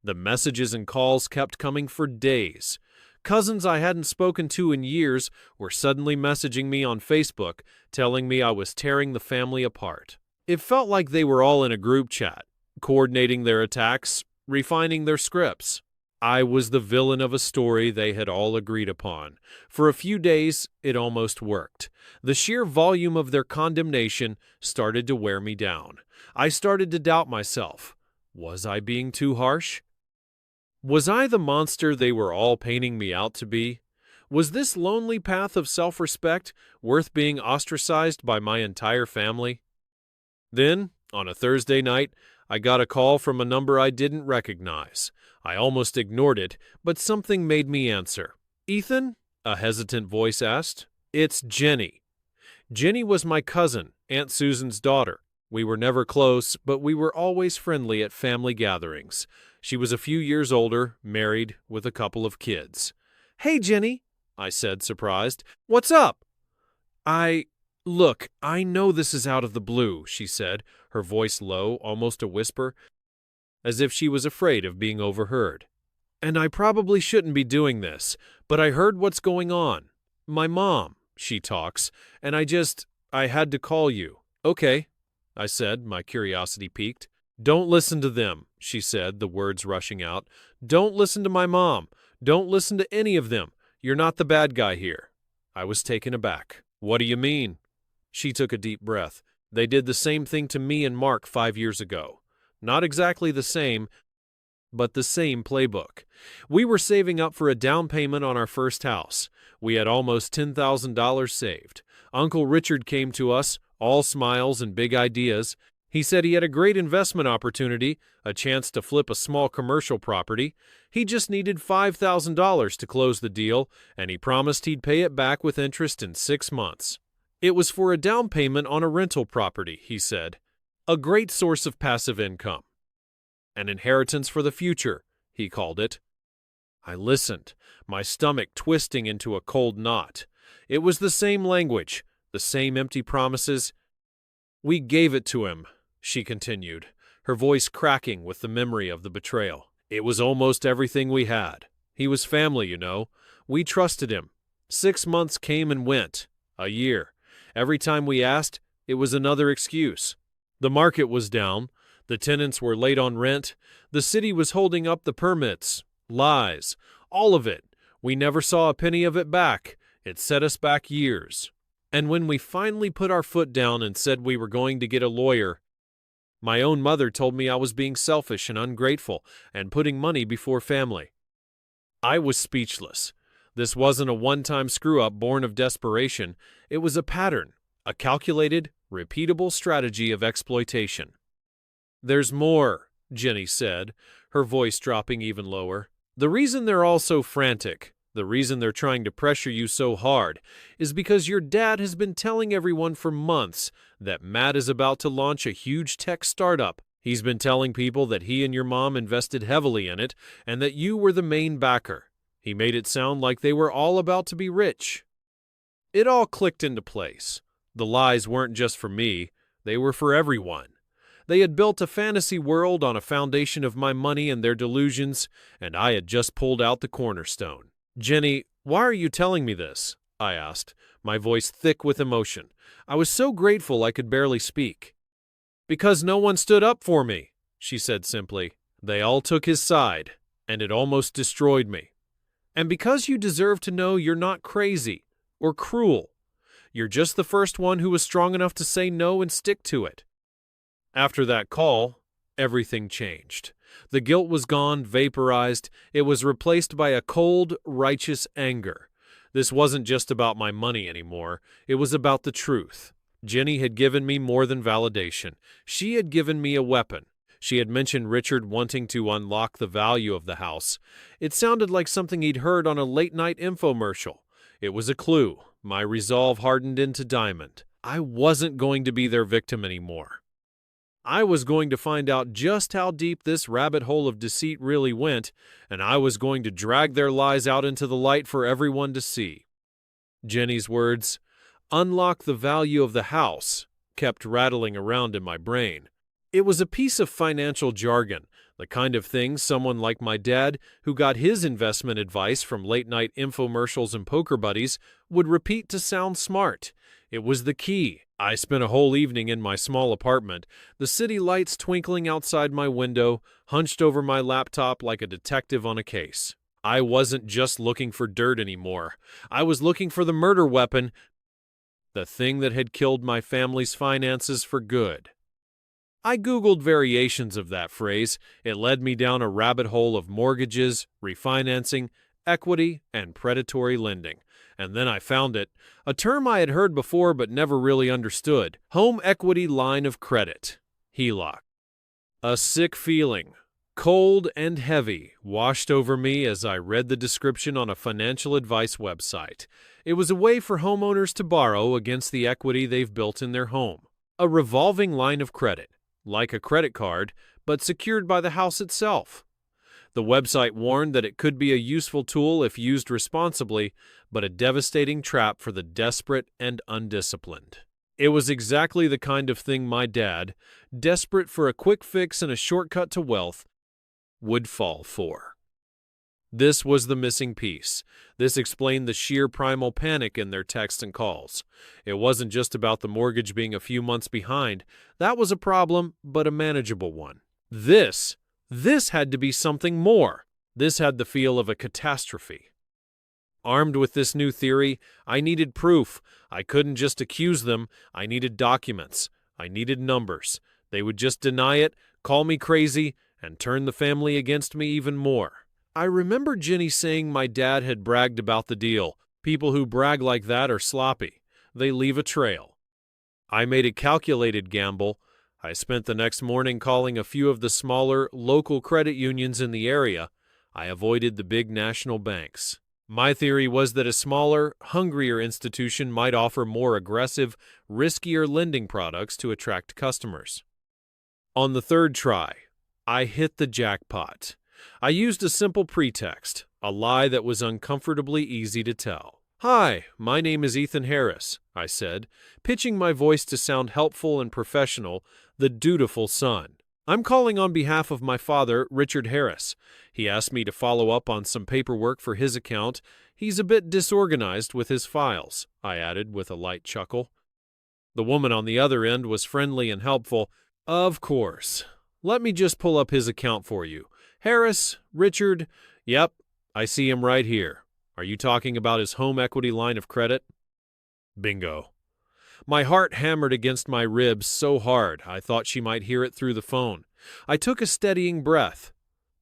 The messages and calls kept coming for days, Cousins I hadn't spoken to in years were suddenly messaging me on Facebook, telling me I was tearing the family apart. It felt like they were all in a group chat, coordinating their attacks, refining their scripts. I was the villain of a story they had all agreed upon. For a few days, it almost worked. The sheer volume of their condemnation started to wear me down. I started to doubt myself. Was I being too harsh? Was I the monster they were all painting me out to be? Was this lonely path of self-respect worth being ostracized by my entire family? Then, on a Thursday night, I got a call from a number I didn't recognize. I almost ignored it, but something made me answer. "Ethan?" a hesitant voice asked. "It's Jenny." Jenny was my cousin, Aunt Susan's daughter. We were never close, but we were always friendly at family gatherings. She was a few years older, married, with a couple of kids. "Hey, Jenny," I said, surprised. "What's up?" Look, I know this is out of the blue," she said, her voice low, almost a whisper, as if she was afraid of being overheard. "And I probably shouldn't be doing this, but I heard what's going on. My mom, she talks, and I had to call you." "Okay," I said, my curiosity piqued. "Don't listen to them," she said, the words rushing out. "Don't listen to my mom. Don't listen to any of them. You're not the bad guy here." I was taken aback. "What do you mean?" She took a deep breath. "They did the same thing to me and Mark 5 years ago. Not exactly the same, but the same playbook. We were saving up for a down payment on our first house. We had almost $10,000 saved. Uncle Richard came to us, all smiles and big ideas. He said he had a great investment opportunity, a chance to flip a small commercial property. He just needed $5,000 to close the deal, and he promised he'd pay it back with interest in 6 months. It was for a down payment on a rental property, he said. A great source of passive income. An inheritance for the future, he called it. I listened, my stomach twisting into a cold knot. It was the same language, the same empty promises. "We gave it to him," she continued, her voice cracking with the memory of the betrayal. "It was almost everything we had. He was family, you know. We trusted him. 6 months came and went. A year. Every time we asked, it was another excuse. The market was down. The tenants were late on rent. The city was holding up the permits. Lies. All of it. We never saw a penny of it back. It set us back years. And when we finally put our foot down and said we were going to get a lawyer, my own mother told me I was being selfish and ungrateful and putting money before family." I was speechless. This wasn't a one-time screw-up born of desperation. It was a pattern, a calculated, repeatable strategy of exploitation. "There's more," Jenny said, her voice dropping even lower. "The reason they're all so frantic, the reason they're trying to pressure you so hard, is because your dad has been telling everyone for months that Matt is about to launch a huge tech startup. He's been telling people that he and your mom invested heavily in it and that you were the main backer. He made it sound like they were all about to be rich." It all clicked into place. The lies weren't just for me, they were for everyone. They had built a fantasy world on a foundation of my money and their delusions, and I had just pulled out the cornerstone. "Jenny, why are you telling me this?" I asked, my voice thick with emotion. I was so grateful I could barely speak. "Because no one stood up for me," she said simply. "They all took his side, and it almost destroyed me. And because you deserve to know you're not crazy or cruel. You're just the first one who was strong enough to say no and stick to it." After that call, everything changed. The guilt was gone, vaporized. It was replaced by a cold, righteous anger. This wasn't just about my money anymore. It was about the truth. Jenny had given me more than validation. She had given me a weapon. She had mentioned Richard wanting to unlock the value of the house. It sounded like something he'd heard on a late-night infomercial. It was a clue. My resolve hardened into diamond. I wasn't going to be their victim anymore. I was going to find out just how deep this rabbit hole of deceit really went, and I was going to drag their lies out into the light for everyone to see. Jenny's words, "unlock the value of the house," kept rattling around in my brain. It was a piece of financial jargon, The kind of thing someone like my dad, who got his investment advice from late-night infomercials and poker buddies, would repeat to sound smart. It was the key. I spent a whole evening in my small apartment, the city lights twinkling outside my window, hunched over my laptop like a detective on a case. I wasn't just looking for dirt anymore. I was looking for the murder weapon, the thing that had killed my family's finances for good. I Googled variations of that phrase. It led me down a rabbit hole of mortgages, refinancing, equity, and predatory lending. And then I found it, a term I had heard before but never really understood: home equity line of credit, HELOC. A sick feeling, cold and heavy, washed over me as I read the description on a financial advice website. It was a way for homeowners to borrow against the equity they've built in their home. A revolving line of credit, like a credit card, but secured by the house itself. The website warned that it could be a useful tool if used responsibly, but a devastating trap for the desperate and undisciplined. It was exactly the kind of thing my dad, desperate for a quick fix and a shortcut to wealth, would fall for. This was the missing piece. This explained the sheer primal panic in their texts and calls. It wasn't just about the mortgage being a few months behind. That was a problem, but a manageable one. This had to be something more. This had the feel of a catastrophe. Armed with this new theory, I needed proof. I couldn't just accuse them. I needed documents. I needed numbers. They would just deny it, call me crazy, and turn the family against me even more. I remember Jenny saying my dad had bragged about the deal. People who brag like that are sloppy. They leave a trail. I made a calculated gamble. I spent the next morning calling a few of the smaller, local credit unions in the area. I avoided the big national banks. My theory was that a smaller, hungrier institution might offer more aggressive, riskier lending products to attract customers. On the third try, I hit the jackpot. I used a simple pretext, a lie that was uncomfortably easy to tell. "Hi, my name is Ethan Harris," I said, pitching my voice to sound helpful and professional, the dutiful son. "I'm calling on behalf of my father, Richard Harris. He asked me to follow up on some paperwork for his account. He's a bit disorganized with his files," I added with a light chuckle. The woman on the other end was friendly and helpful. "Of course. Let me just pull up his account for you. Harris, Richard, yep, I see him right here. Are you talking about his home equity line of credit?" Bingo. My heart hammered against my ribs so hard I thought she might hear it through the phone. I took a steadying breath.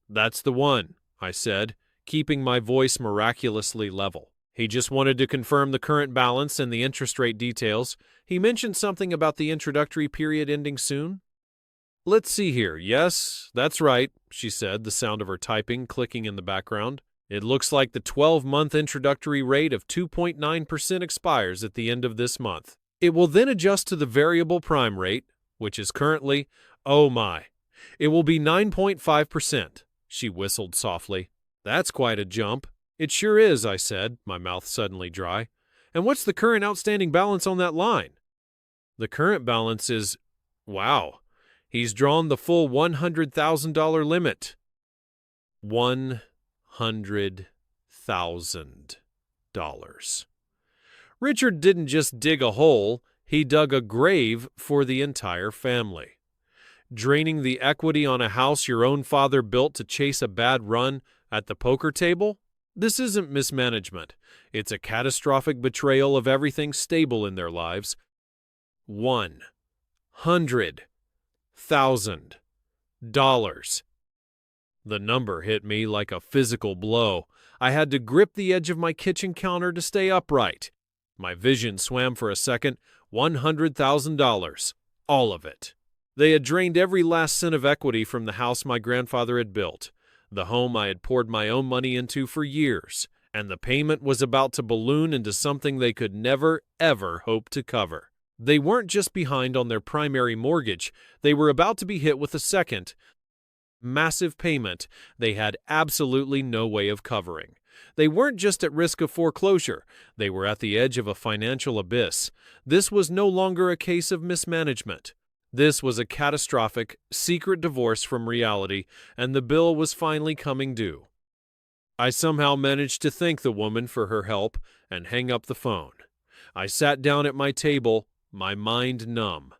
"That's the one," I said, keeping my voice miraculously level. "He just wanted to confirm the current balance and the interest rate details. He mentioned something about the introductory period ending soon." "Let's see here. Yes, that's right," she said, the sound of her typing clicking in the background. "It looks like the 12-month introductory rate of 2.9% expires at the end of this month. It will then adjust to the variable prime rate, which is currently, oh my, it will be 9.5%, she whistled softly. "That's quite a jump." "It sure is," I said, my mouth suddenly dry. "And what's the current outstanding balance on that line?" "The current balance is, wow, he's drawn the full $100,000 limit." $100,000. Richard didn't just dig a hole, he dug a grave for the entire family. Draining the equity on a house your own father built to chase a bad run at the poker table? This isn't mismanagement. It's a catastrophic betrayal of everything stable in their lives. $100,000. The number hit me like a physical blow. I had to grip the edge of my kitchen counter to stay upright. My vision swam for a second. $100,000. All of it. They had drained every last cent of equity from the house my grandfather had built, the home I had poured my own money into for years, and the payment was about to balloon into something they could never, ever hope to cover. They weren't just behind on their primary mortgage, they were about to be hit with a second, massive payment they had absolutely no way of covering. They weren't just at risk of foreclosure, they were at the edge of a financial abyss. This was no longer a case of mismanagement. This was a catastrophic, secret divorce from reality, and the bill was finally coming due. I somehow managed to thank the woman for her help and hang up the phone. I sat down at my table, my mind numb.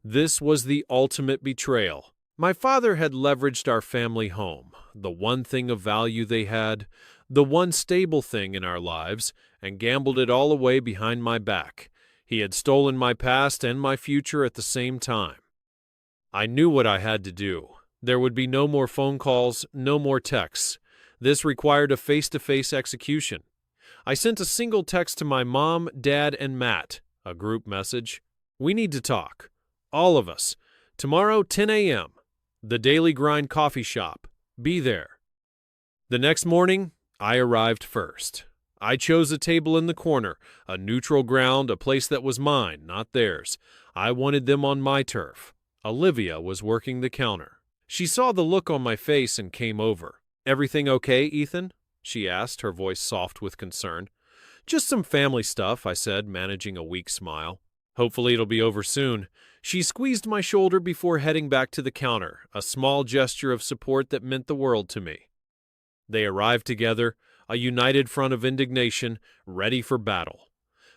This was the ultimate betrayal. My father had leveraged our family home, the one thing of value they had, the one stable thing in our lives, and gambled it all away behind my back. He had stolen my past and my future at the same time. I knew what I had to do. There would be no more phone calls, no more texts. This required a face-to-face execution. I sent a single text to my mom, dad, and Matt, a group message. We need to talk. All of us. Tomorrow, 10 a.m. The Daily Grind Coffee Shop. Be there. The next morning, I arrived first. I chose a table in the corner, a neutral ground, a place that was mine, not theirs. I wanted them on my turf. Olivia was working the counter. She saw the look on my face and came over. "Everything okay, Ethan?" she asked, her voice soft with concern. "Just some family stuff," I said, managing a weak smile. "Hopefully it'll be over soon." She squeezed my shoulder before heading back to the counter, a small gesture of support that meant the world to me. They arrived together, a united front of indignation, ready for battle.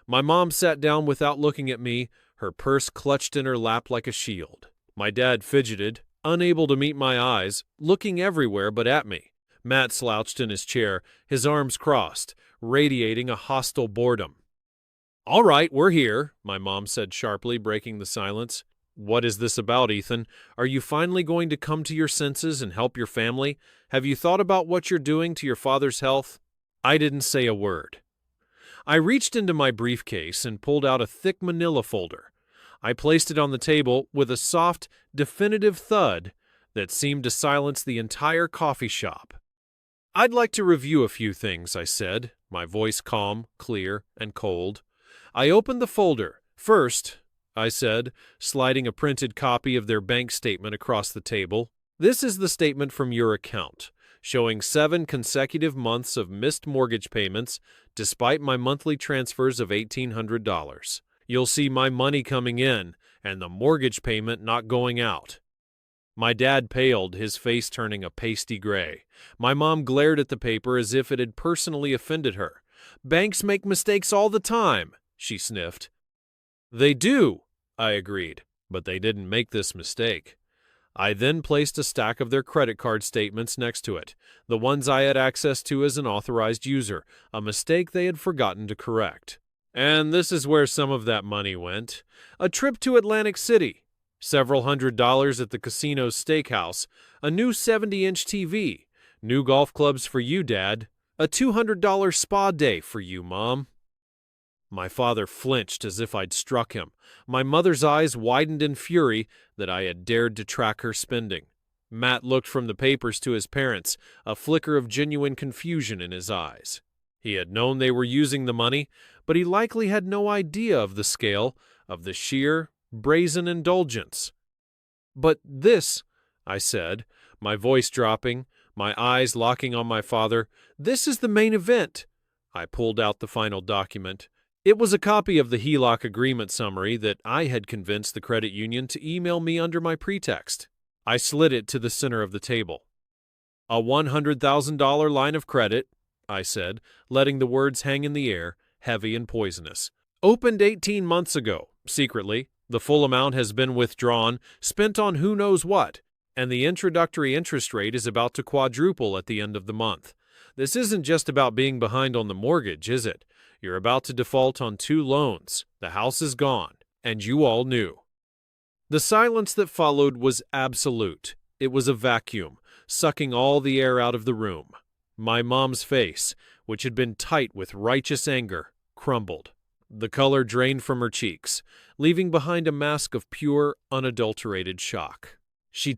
My mom sat down without looking at me, her purse clutched in her lap like a shield. My dad fidgeted, unable to meet my eyes, looking everywhere but at me. Matt slouched in his chair, his arms crossed, radiating a hostile boredom. "All right, we're here," my mom said sharply, breaking the silence. "What is this about, Ethan? Are you finally going to come to your senses and help your family? Have you thought about what you're doing to your father's health?" I didn't say a word. I reached into my briefcase and pulled out a thick manila folder. I placed it on the table with a soft, definitive thud that seemed to silence the entire coffee shop. "I'd like to review a few things," I said, my voice calm, clear, and cold. I opened the folder. "First," I said, sliding a printed copy of their bank statement across the table, "this is the statement from your account, showing 7 consecutive months of missed mortgage payments despite my monthly transfers of $1,800. You'll see my money coming in and the mortgage payment not going out." My dad paled, his face turning a pasty gray. My mom glared at the paper as if it had personally offended her. "Banks make mistakes all the time," she sniffed. "They do," I agreed, "but they didn't make this mistake." I then placed a stack of their credit card statements next to it, the ones I had access to as an authorized user, a mistake they had forgotten to correct. And this is where some of that money went. A trip to Atlantic City, several $100s at the casino's steakhouse, a new 70-inch TV, new golf clubs for you, Dad, a $200 spa day for you, Mom. My father flinched as if I'd struck him. My mother's eyes widened in fury that I had dared to track her spending. Matt looked from the papers to his parents, a flicker of genuine confusion in his eyes. He had known they were using the money, but he likely had no idea of the scale, of the sheer, brazen indulgence. "But this," I said, my voice dropping, my eyes locking on my father, "this is the main event." I pulled out the final document. It was a copy of the HELOC agreement summary that I had convinced the credit union to email me under my pretext. I slid it to the center of the table. "A $100,000 line of credit," I said, letting the words hang in the air, heavy and poisonous. "Opened 18 months ago, secretly. The full amount has been withdrawn, spent on who knows what, and the introductory interest rate is about to quadruple at the end of the month. This isn't just about being behind on the mortgage, is it? You're about to default on 2 loans. The house is gone, and you all knew." The silence that followed was absolute. It was a vacuum, sucking all the air out of the room. My mom's face, which had been tight with righteous anger, crumbled. The color drained from her cheeks, leaving behind a mask of pure, unadulterated shock. She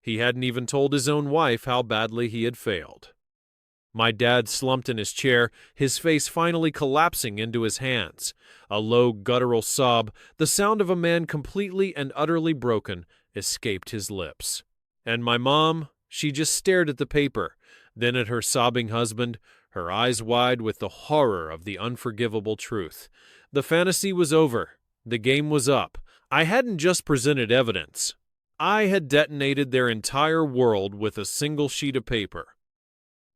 He hadn't even told his own wife how badly he had failed. My dad slumped in his chair, his face finally collapsing into his hands. A low, guttural sob, the sound of a man completely and utterly broken, escaped his lips. And my mom, she just stared at the paper, then at her sobbing husband, her eyes wide with the horror of the unforgivable truth. The fantasy was over. The game was up. I hadn't just presented evidence. I had detonated their entire world with a single sheet of paper.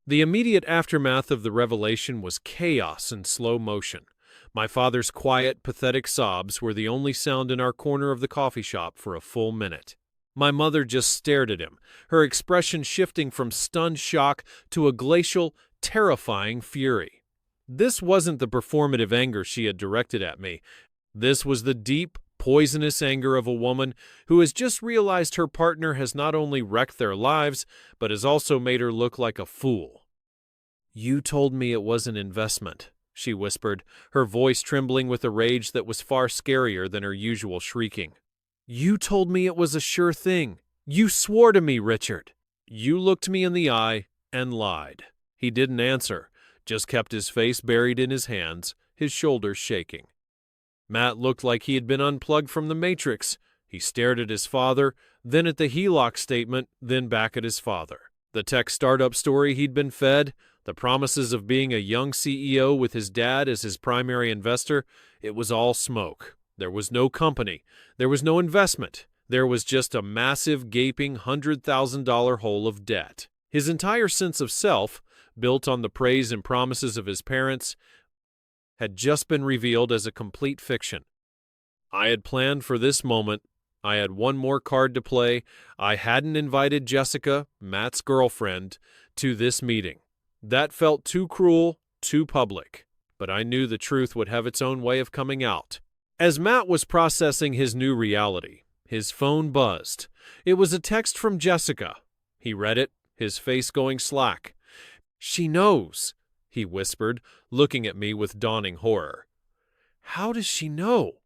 The immediate aftermath of the revelation was chaos in slow motion. My father's quiet, pathetic sobs were the only sound in our corner of the coffee shop for a full minute. My mother just stared at him, her expression shifting from stunned shock to a glacial, terrifying fury. This wasn't the performative anger she had directed at me. This was the deep, poisonous anger of a woman who has just realized her partner has not only wrecked their lives, but has also made her look like a fool. "You told me it was an investment," she whispered, her voice trembling with a rage that was far scarier than her usual shrieking. "You told me it was a sure thing. You swore to me, Richard." "You looked me in the eye and lied." He didn't answer, just kept his face buried in his hands, his shoulders shaking. Matt looked like he had been unplugged from the Matrix. He stared at his father, then at the HELOC statement, then back at his father. The tech startup story he'd been fed, the promises of being a young CEO with his dad as his primary investor, it was all smoke. There was no company. There was no investment. There was just a massive, gaping $100,000 hole of debt. His entire sense of self, built on the praise and promises of his parents, had just been revealed as a complete fiction. I had planned for this moment. I had one more card to play. I hadn't invited Jessica, Matt's girlfriend, to this meeting. That felt too cruel, too public. But I knew the truth would have its own way of coming out. As Matt was processing his new reality, his phone buzzed. It was a text from Jessica. He read it, his face going slack. "She knows," he whispered, looking at me with dawning horror. "How does she know?"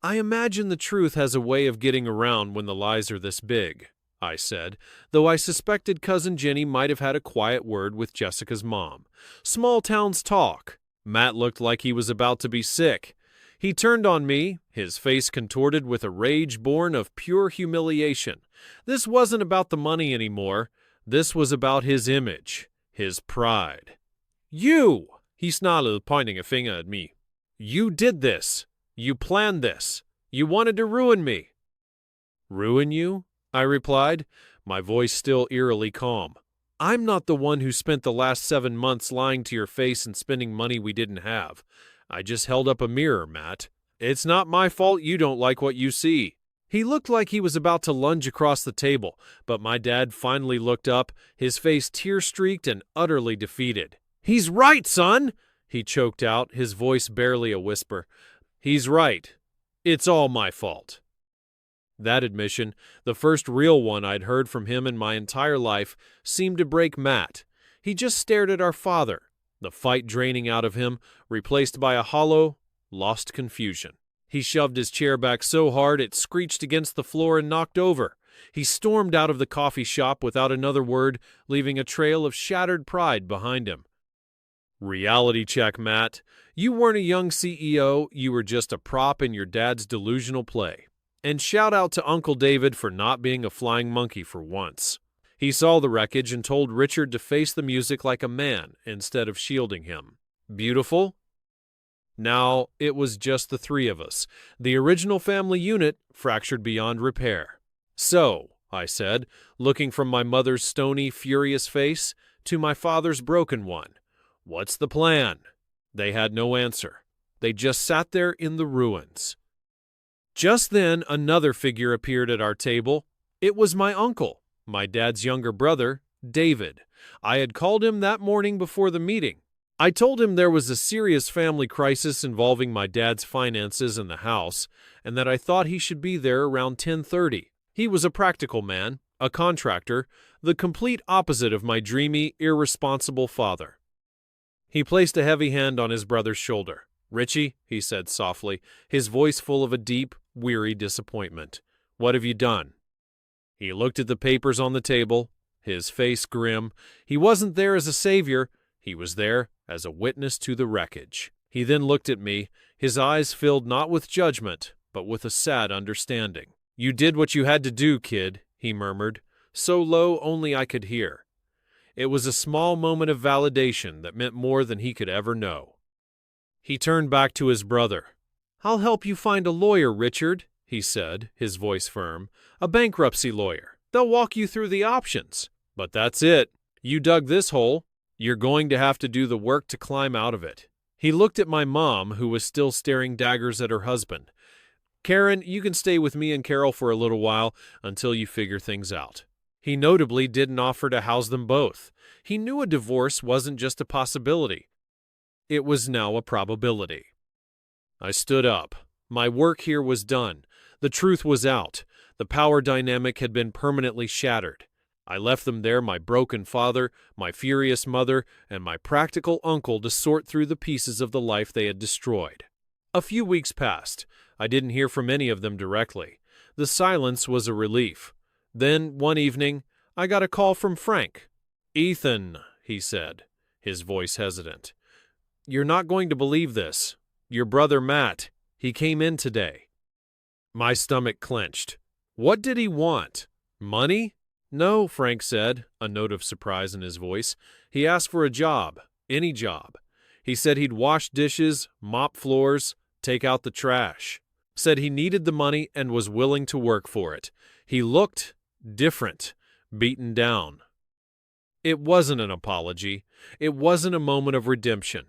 "I imagine the truth has a way of getting around when the lies are this big," I said, though I suspected Cousin Jenny might have had a quiet word with Jessica's mom. Small towns talk. Matt looked like he was about to be sick. He turned on me, his face contorted with a rage born of pure humiliation. This wasn't about the money anymore. This was about his image, his pride. "You!" he snarled, pointing a finger at me. "You did this. You planned this. You wanted to ruin me." "Ruin you?" I replied, my voice still eerily calm. "I'm not the one who spent the last 7 months lying to your face and spending money we didn't have. I just held up a mirror, Matt. It's not my fault you don't like what you see." He looked like he was about to lunge across the table, but my dad finally looked up, his face tear-streaked and utterly defeated. "He's right, son!" he choked out, his voice barely a whisper. "He's right. It's all my fault." That admission, the first real one I'd heard from him in my entire life, seemed to break Matt. He just stared at our father, the fight draining out of him, replaced by a hollow, lost confusion. He shoved his chair back so hard it screeched against the floor and knocked over. He stormed out of the coffee shop without another word, leaving a trail of shattered pride behind him. Reality check, Matt. You weren't a young CEO, you were just a prop in your dad's delusional play. And shout out to Uncle David for not being a flying monkey for once. He saw the wreckage and told Richard to face the music like a man instead of shielding him. Beautiful? Now, it was just the three of us. The original family unit fractured beyond repair. "So," I said, looking from my mother's stony, furious face to my father's broken one, "what's the plan?" They had no answer. They just sat there in the ruins. Just then, another figure appeared at our table. It was my uncle, my dad's younger brother, David. I had called him that morning before the meeting. I told him there was a serious family crisis involving my dad's finances and the house, and that I thought he should be there around 10:30. He was a practical man, a contractor, the complete opposite of my dreamy, irresponsible father. He placed a heavy hand on his brother's shoulder. "Richie," he said softly, his voice full of a deep, weary disappointment, "what have you done?" He looked at the papers on the table, his face grim. He wasn't there as a savior. He was there as a witness to the wreckage. He then looked at me, his eyes filled not with judgment, but with a sad understanding. "You did what you had to do, kid," he murmured, so low only I could hear. It was a small moment of validation that meant more than he could ever know. He turned back to his brother. "I'll help you find a lawyer, Richard," he said, his voice firm. "A bankruptcy lawyer. They'll walk you through the options. But that's it. You dug this hole. You're going to have to do the work to climb out of it." He looked at my mom, who was still staring daggers at her husband. "Karen, you can stay with me and Carol for a little while until you figure things out." He notably didn't offer to house them both. He knew a divorce wasn't just a possibility. It was now a probability. I stood up. My work here was done. The truth was out. The power dynamic had been permanently shattered. I left them there, my broken father, my furious mother, and my practical uncle to sort through the pieces of the life they had destroyed. A few weeks passed. I didn't hear from any of them directly. The silence was a relief. Then, one evening, I got a call from Frank. "Ethan," he said, his voice hesitant, "you're not going to believe this. Your brother Matt, he came in today." My stomach clenched. What did he want? Money? "No," Frank said, a note of surprise in his voice. "He asked for a job, any job. He said he'd wash dishes, mop floors, take out the trash. Said he needed the money and was willing to work for it. He looked different, beaten down." It wasn't an apology. It wasn't a moment of redemption.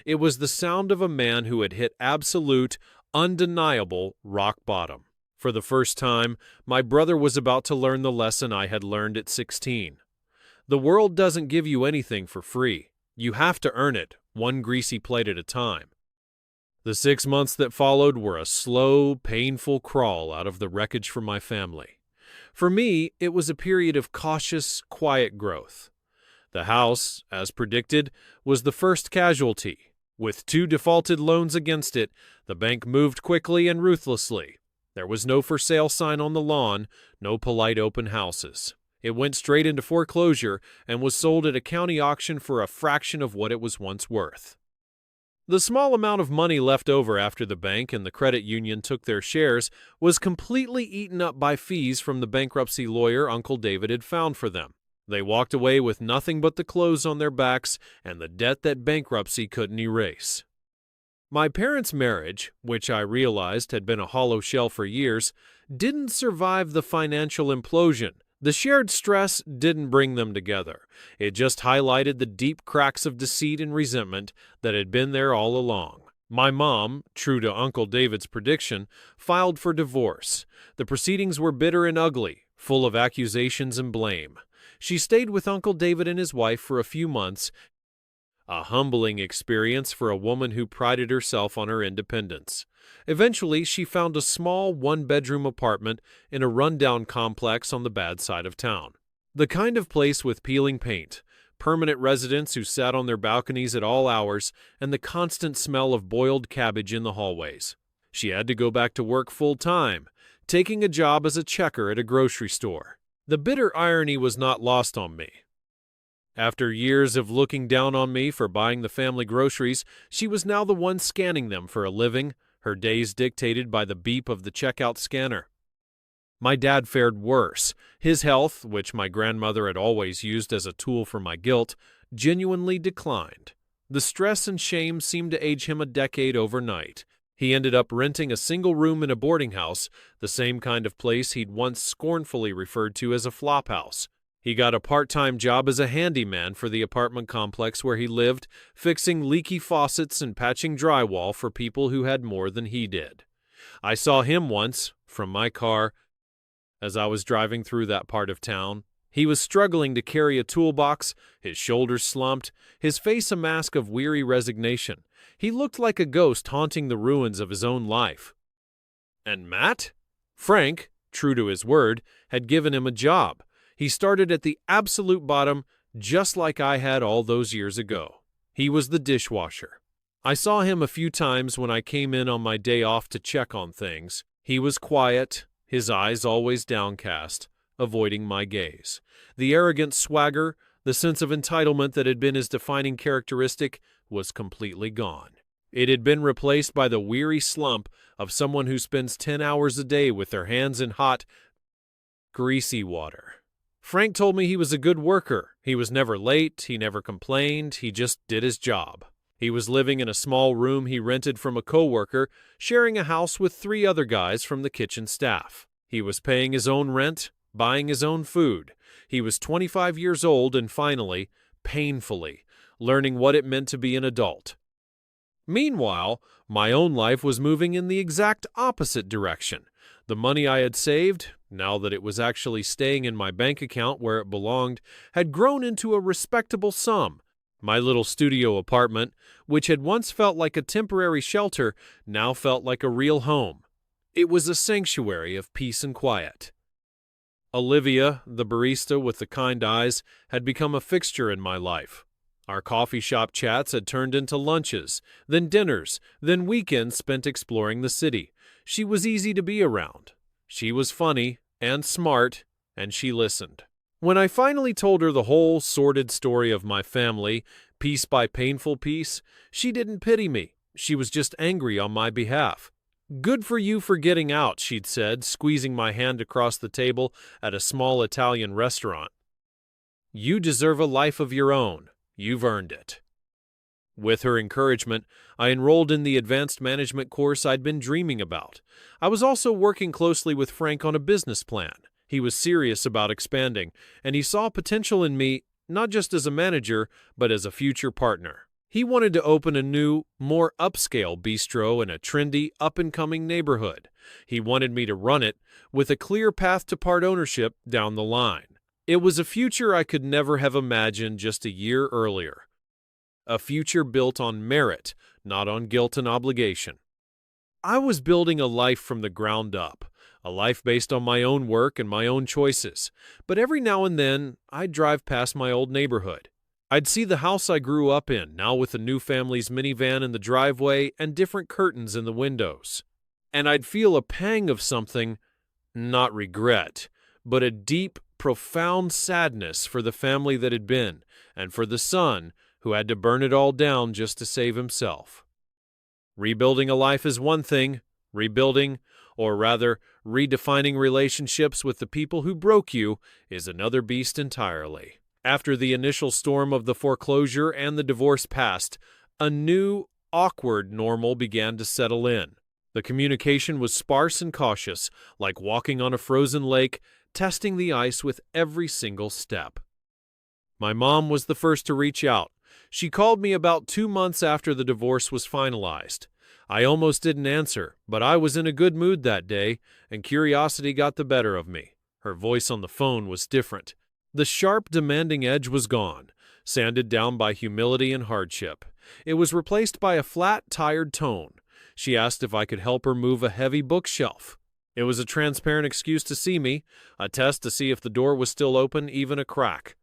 It was the sound of a man who had hit absolute, undeniable rock bottom. For the first time, my brother was about to learn the lesson I had learned at 16. The world doesn't give you anything for free. You have to earn it, one greasy plate at a time. The 6 months that followed were a slow, painful crawl out of the wreckage for my family. For me, it was a period of cautious, quiet growth. The house, as predicted, was the first casualty. With 2 defaulted loans against it, the bank moved quickly and ruthlessly. There was no for sale sign on the lawn, no polite open houses. It went straight into foreclosure and was sold at a county auction for a fraction of what it was once worth. The small amount of money left over after the bank and the credit union took their shares was completely eaten up by fees from the bankruptcy lawyer Uncle David had found for them. They walked away with nothing but the clothes on their backs and the debt that bankruptcy couldn't erase. My parents' marriage, which I realized had been a hollow shell for years, didn't survive the financial implosion. The shared stress didn't bring them together. It just highlighted the deep cracks of deceit and resentment that had been there all along. My mom, true to Uncle David's prediction, filed for divorce. The proceedings were bitter and ugly, full of accusations and blame. She stayed with Uncle David and his wife for a few months, a humbling experience for a woman who prided herself on her independence. Eventually, she found a small one-bedroom apartment in a rundown complex on the bad side of town. The kind of place with peeling paint, permanent residents who sat on their balconies at all hours, and the constant smell of boiled cabbage in the hallways. She had to go back to work full-time, taking a job as a checker at a grocery store. The bitter irony was not lost on me. After years of looking down on me for buying the family groceries, she was now the one scanning them for a living, her days dictated by the beep of the checkout scanner. My dad fared worse. His health, which my grandmother had always used as a tool for my guilt, genuinely declined. The stress and shame seemed to age him a decade overnight. He ended up renting a single room in a boarding house, the same kind of place he'd once scornfully referred to as a flophouse. He got a part-time job as a handyman for the apartment complex where he lived, fixing leaky faucets and patching drywall for people who had more than he did. I saw him once, from my car, as I was driving through that part of town. He was struggling to carry a toolbox, his shoulders slumped, his face a mask of weary resignation. He looked like a ghost haunting the ruins of his own life. And Matt? Frank, true to his word, had given him a job. He started at the absolute bottom, just like I had all those years ago. He was the dishwasher. I saw him a few times when I came in on my day off to check on things. He was quiet, his eyes always downcast, avoiding my gaze. The arrogant swagger, the sense of entitlement that had been his defining characteristic, was completely gone. It had been replaced by the weary slump of someone who spends 10 hours a day with their hands in hot, greasy water. Frank told me he was a good worker. He was never late, he never complained, he just did his job. He was living in a small room he rented from a coworker, sharing a house with 3 other guys from the kitchen staff. He was paying his own rent, buying his own food. He was 25 years old and finally, painfully, learning what it meant to be an adult. Meanwhile, my own life was moving in the exact opposite direction. The money I had saved, now that it was actually staying in my bank account where it belonged, had grown into a respectable sum. My little studio apartment, which had once felt like a temporary shelter, now felt like a real home. It was a sanctuary of peace and quiet. Olivia, the barista with the kind eyes, had become a fixture in my life. Our coffee shop chats had turned into lunches, then dinners, then weekends spent exploring the city. She was easy to be around. She was funny and smart, and she listened. When I finally told her the whole sordid story of my family, piece by painful piece, she didn't pity me. She was just angry on my behalf. "Good for you for getting out," she'd said, squeezing my hand across the table at a small Italian restaurant. "You deserve a life of your own. You've earned it." With her encouragement, I enrolled in the advanced management course I'd been dreaming about. I was also working closely with Frank on a business plan. He was serious about expanding, and he saw potential in me, not just as a manager, but as a future partner. He wanted to open a new, more upscale bistro in a trendy, up-and-coming neighborhood. He wanted me to run it, with a clear path to part ownership down the line. It was a future I could never have imagined just a year earlier. A future built on merit, not on guilt and obligation. I was building a life from the ground up, a life based on my own work and my own choices. But every now and then, I'd drive past my old neighborhood. I'd see the house I grew up in, now with a new family's minivan in the driveway and different curtains in the windows. And I'd feel a pang of something, not regret, but a deep, profound sadness for the family that had been, and for the son who had to burn it all down just to save himself. Rebuilding a life is one thing, rebuilding, or rather, redefining relationships with the people who broke you, is another beast entirely. After the initial storm of the foreclosure and the divorce passed, a new, awkward normal began to settle in. The communication was sparse and cautious, like walking on a frozen lake, testing the ice with every single step. My mom was the first to reach out. She called me about 2 months after the divorce was finalized. I almost didn't answer, but I was in a good mood that day, and curiosity got the better of me. Her voice on the phone was different. The sharp, demanding edge was gone, sanded down by humility and hardship. It was replaced by a flat, tired tone. She asked if I could help her move a heavy bookshelf. It was a transparent excuse to see me, a test to see if the door was still open, even a crack.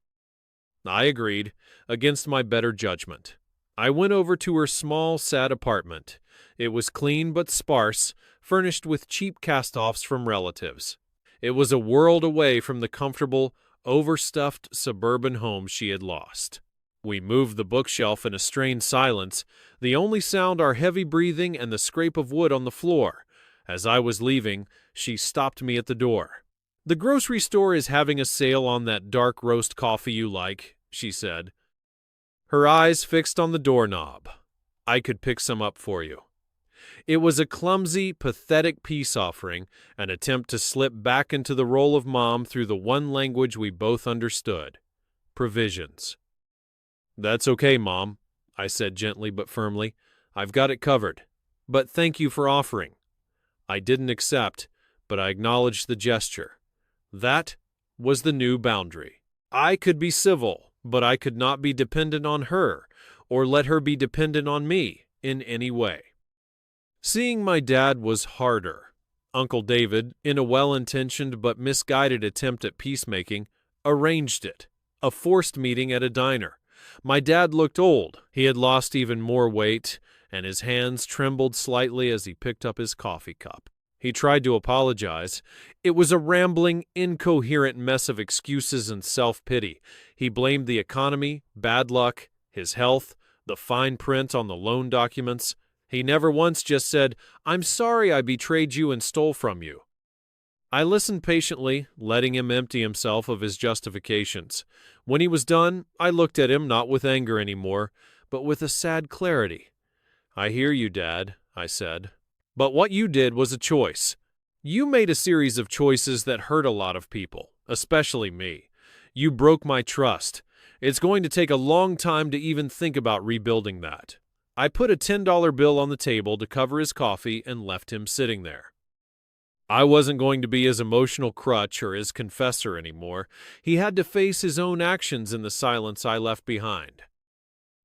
I agreed, against my better judgment. I went over to her small, sad apartment. It was clean but sparse, furnished with cheap cast-offs from relatives. It was a world away from the comfortable, overstuffed suburban home she had lost. We moved the bookshelf in a strained silence, the only sound our heavy breathing and the scrape of wood on the floor. As I was leaving, she stopped me at the door. "The grocery store is having a sale on that dark roast coffee you like," she said. Her eyes fixed on the doorknob. "I could pick some up for you." It was a clumsy, pathetic peace offering, an attempt to slip back into the role of mom through the one language we both understood: provisions. "That's okay, Mom," I said gently but firmly. "I've got it covered. But thank you for offering." I didn't accept, but I acknowledged the gesture. That was the new boundary. I could be civil, but I could not be dependent on her, or let her be dependent on me in any way. Seeing my dad was harder. Uncle David, in a well-intentioned but misguided attempt at peacemaking, arranged it, a forced meeting at a diner. My dad looked old. He had lost even more weight, and his hands trembled slightly as he picked up his coffee cup. He tried to apologize. It was a rambling, incoherent mess of excuses and self-pity. He blamed the economy, bad luck, his health, the fine print on the loan documents. He never once just said, "I'm sorry I betrayed you and stole from you." I listened patiently, letting him empty himself of his justifications. When he was done, I looked at him not with anger anymore, but with a sad clarity. "I hear you, Dad," I said. "But what you did was a choice. You made a series of choices that hurt a lot of people, especially me. You broke my trust. It's going to take a long time to even think about rebuilding that." I put a $10 bill on the table to cover his coffee and left him sitting there. I wasn't going to be his emotional crutch or his confessor anymore. He had to face his own actions in the silence I left behind.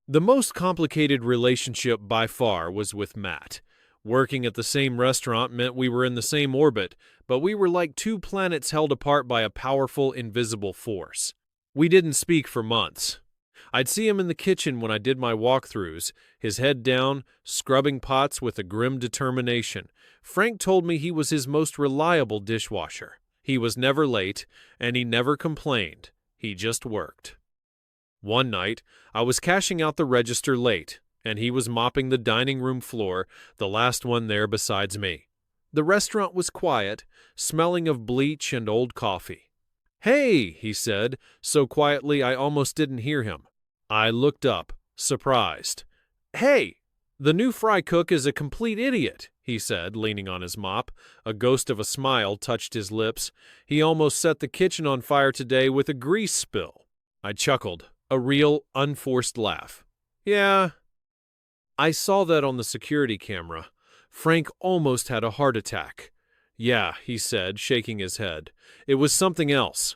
The most complicated relationship by far was with Matt. Working at the same restaurant meant we were in the same orbit, but we were like two planets held apart by a powerful, invisible force. We didn't speak for months. I'd see him in the kitchen when I did my walkthroughs, his head down, scrubbing pots with a grim determination. Frank told me he was his most reliable dishwasher. He was never late, and he never complained. He just worked. One night, I was cashing out the register late, and he was mopping the dining room floor, the last one there besides me. The restaurant was quiet, smelling of bleach and old coffee. "Hey," he said, so quietly I almost didn't hear him. I looked up, surprised. "Hey, the new fry cook is a complete idiot," he said, leaning on his mop. A ghost of a smile touched his lips. "He almost set the kitchen on fire today with a grease spill." I chuckled, a real, unforced laugh. "Yeah, I saw that on the security camera. Frank almost had a heart attack." "Yeah," he said, shaking his head. "It was something else."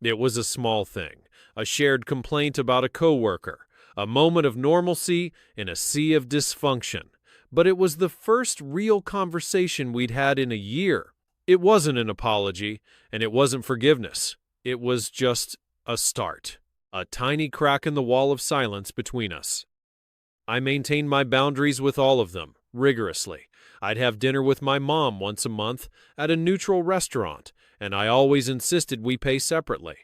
It was a small thing, a shared complaint about a coworker, a moment of normalcy in a sea of dysfunction. But it was the first real conversation we'd had in a year. It wasn't an apology, and it wasn't forgiveness. It was just a start, a tiny crack in the wall of silence between us. I maintained my boundaries with all of them, rigorously. I'd have dinner with my mom once a month at a neutral restaurant, and I always insisted we pay separately.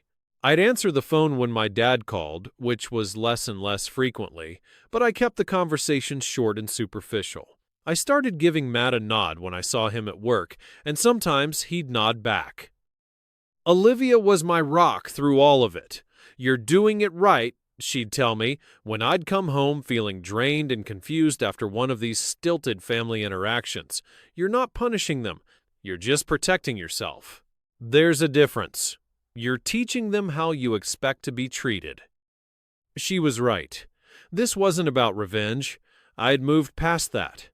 I'd answer the phone when my dad called, which was less and less frequently, but I kept the conversation short and superficial. I started giving Matt a nod when I saw him at work, and sometimes he'd nod back. Olivia was my rock through all of it. "You're doing it right," she'd tell me, when I'd come home feeling drained and confused after one of these stilted family interactions. "You're not punishing them. You're just protecting yourself. There's a difference. You're teaching them how you expect to be treated." She was right. This wasn't about revenge. I'd moved past that.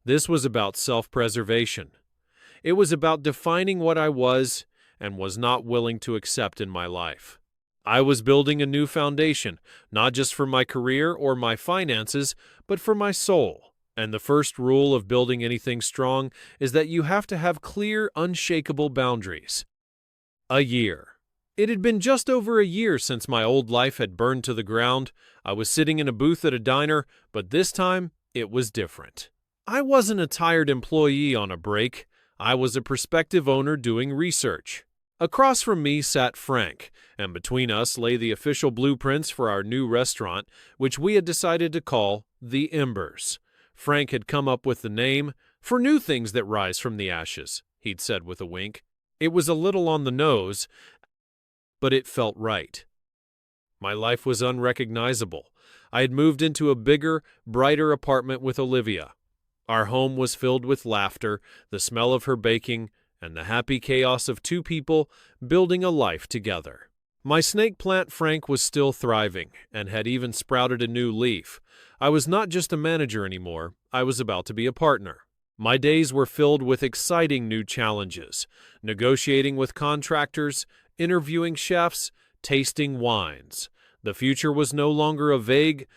This was about self-preservation. It was about defining what I was and was not willing to accept in my life. I was building a new foundation, not just for my career or my finances, but for my soul. And the first rule of building anything strong is that you have to have clear, unshakable boundaries. A year. It had been just over a year since my old life had burned to the ground. I was sitting in a booth at a diner, but this time it was different. I wasn't a tired employee on a break. I was a prospective owner doing research. Across from me sat Frank, and between us lay the official blueprints for our new restaurant, which we had decided to call The Embers. Frank had come up with the name "for new things that rise from the ashes," he'd said with a wink. It was a little on the nose, but it felt right. My life was unrecognizable. I had moved into a bigger, brighter apartment with Olivia. Our home was filled with laughter, the smell of her baking, and the happy chaos of two people building a life together. My snake plant Frank was still thriving, and had even sprouted a new leaf. I was not just a manager anymore, I was about to be a partner. My days were filled with exciting new challenges, negotiating with contractors, interviewing chefs, tasting wines. The future was no longer a vague,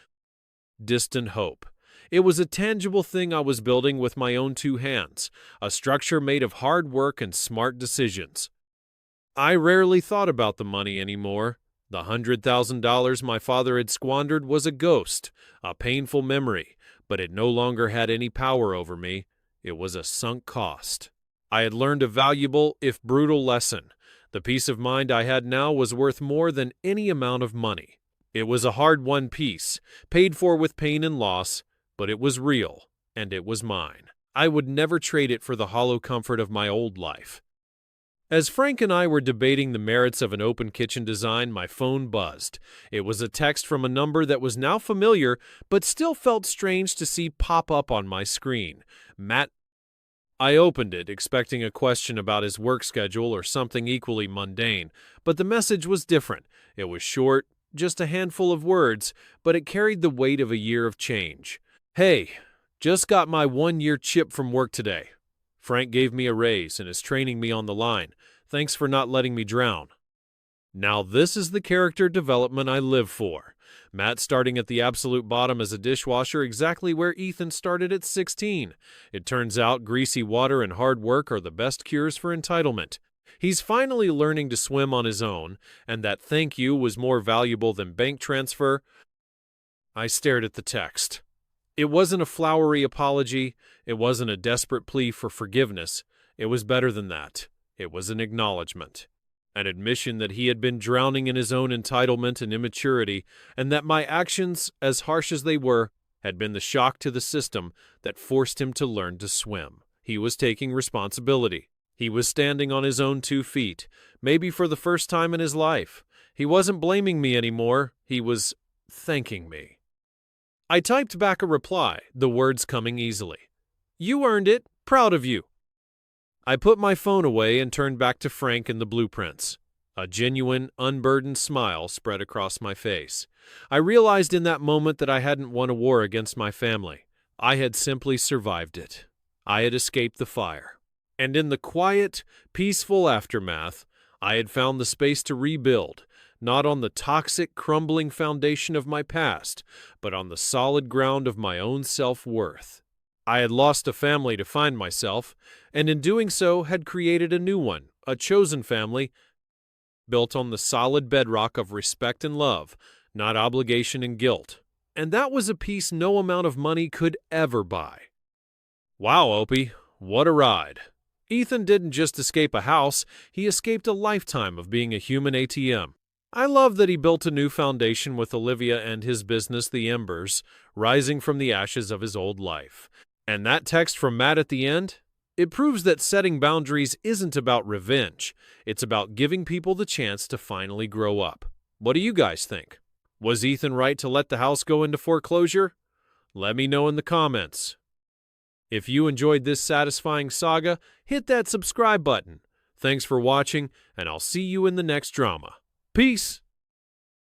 distant hope. It was a tangible thing I was building with my own two hands, a structure made of hard work and smart decisions. I rarely thought about the money anymore. The $100,000 my father had squandered was a ghost, a painful memory, but it no longer had any power over me. it was a sunk cost. I had learned a valuable, if brutal, lesson. The peace of mind I had now was worth more than any amount of money. It was a hard-won peace, paid for with pain and loss, but it was real, and it was mine. I would never trade it for the hollow comfort of my old life. As Frank and I were debating the merits of an open kitchen design, my phone buzzed. It was a text from a number that was now familiar, but still felt strange to see pop up on my screen. Matt. I opened it, expecting a question about his work schedule or something equally mundane, but the message was different. It was short, just a handful of words, but it carried the weight of a year of change. Hey, just got my 1-year chip from work today. Frank gave me a raise and is training me on the line. Thanks for not letting me drown. Now this is the character development I live for. Matt starting at the absolute bottom as a dishwasher, exactly where Ethan started at 16. It turns out greasy water and hard work are the best cures for entitlement. He's finally learning to swim on his own, and that thank you was more valuable than bank transfer. I stared at the text. It wasn't a flowery apology. It wasn't a desperate plea for forgiveness. It was better than that. It was an acknowledgement. An admission that he had been drowning in his own entitlement and immaturity, and that my actions, as harsh as they were, had been the shock to the system that forced him to learn to swim. He was taking responsibility. He was standing on his own 2 feet, maybe for the first time in his life. He wasn't blaming me anymore. He was thanking me. I typed back a reply, the words coming easily. You earned it. Proud of you. I put my phone away and turned back to Frank and the blueprints. A genuine, unburdened smile spread across my face. I realized in that moment that I hadn't won a war against my family. I had simply survived it. I had escaped the fire. And in the quiet, peaceful aftermath, I had found the space to rebuild, not on the toxic, crumbling foundation of my past, but on the solid ground of my own self-worth. I had lost a family to find myself, and in doing so had created a new one, a chosen family, built on the solid bedrock of respect and love, not obligation and guilt. And that was a peace no amount of money could ever buy. Wow, Opie, what a ride. Ethan didn't just escape a house, he escaped a lifetime of being a human ATM. I love that he built a new foundation with Olivia and his business, The Embers, rising from the ashes of his old life. And that text from Matt at the end? It proves that setting boundaries isn't about revenge. It's about giving people the chance to finally grow up. What do you guys think? Was Ethan right to let the house go into foreclosure? Let me know in the comments. If you enjoyed this satisfying saga, hit that subscribe button. Thanks for watching, and I'll see you in the next drama. Peace!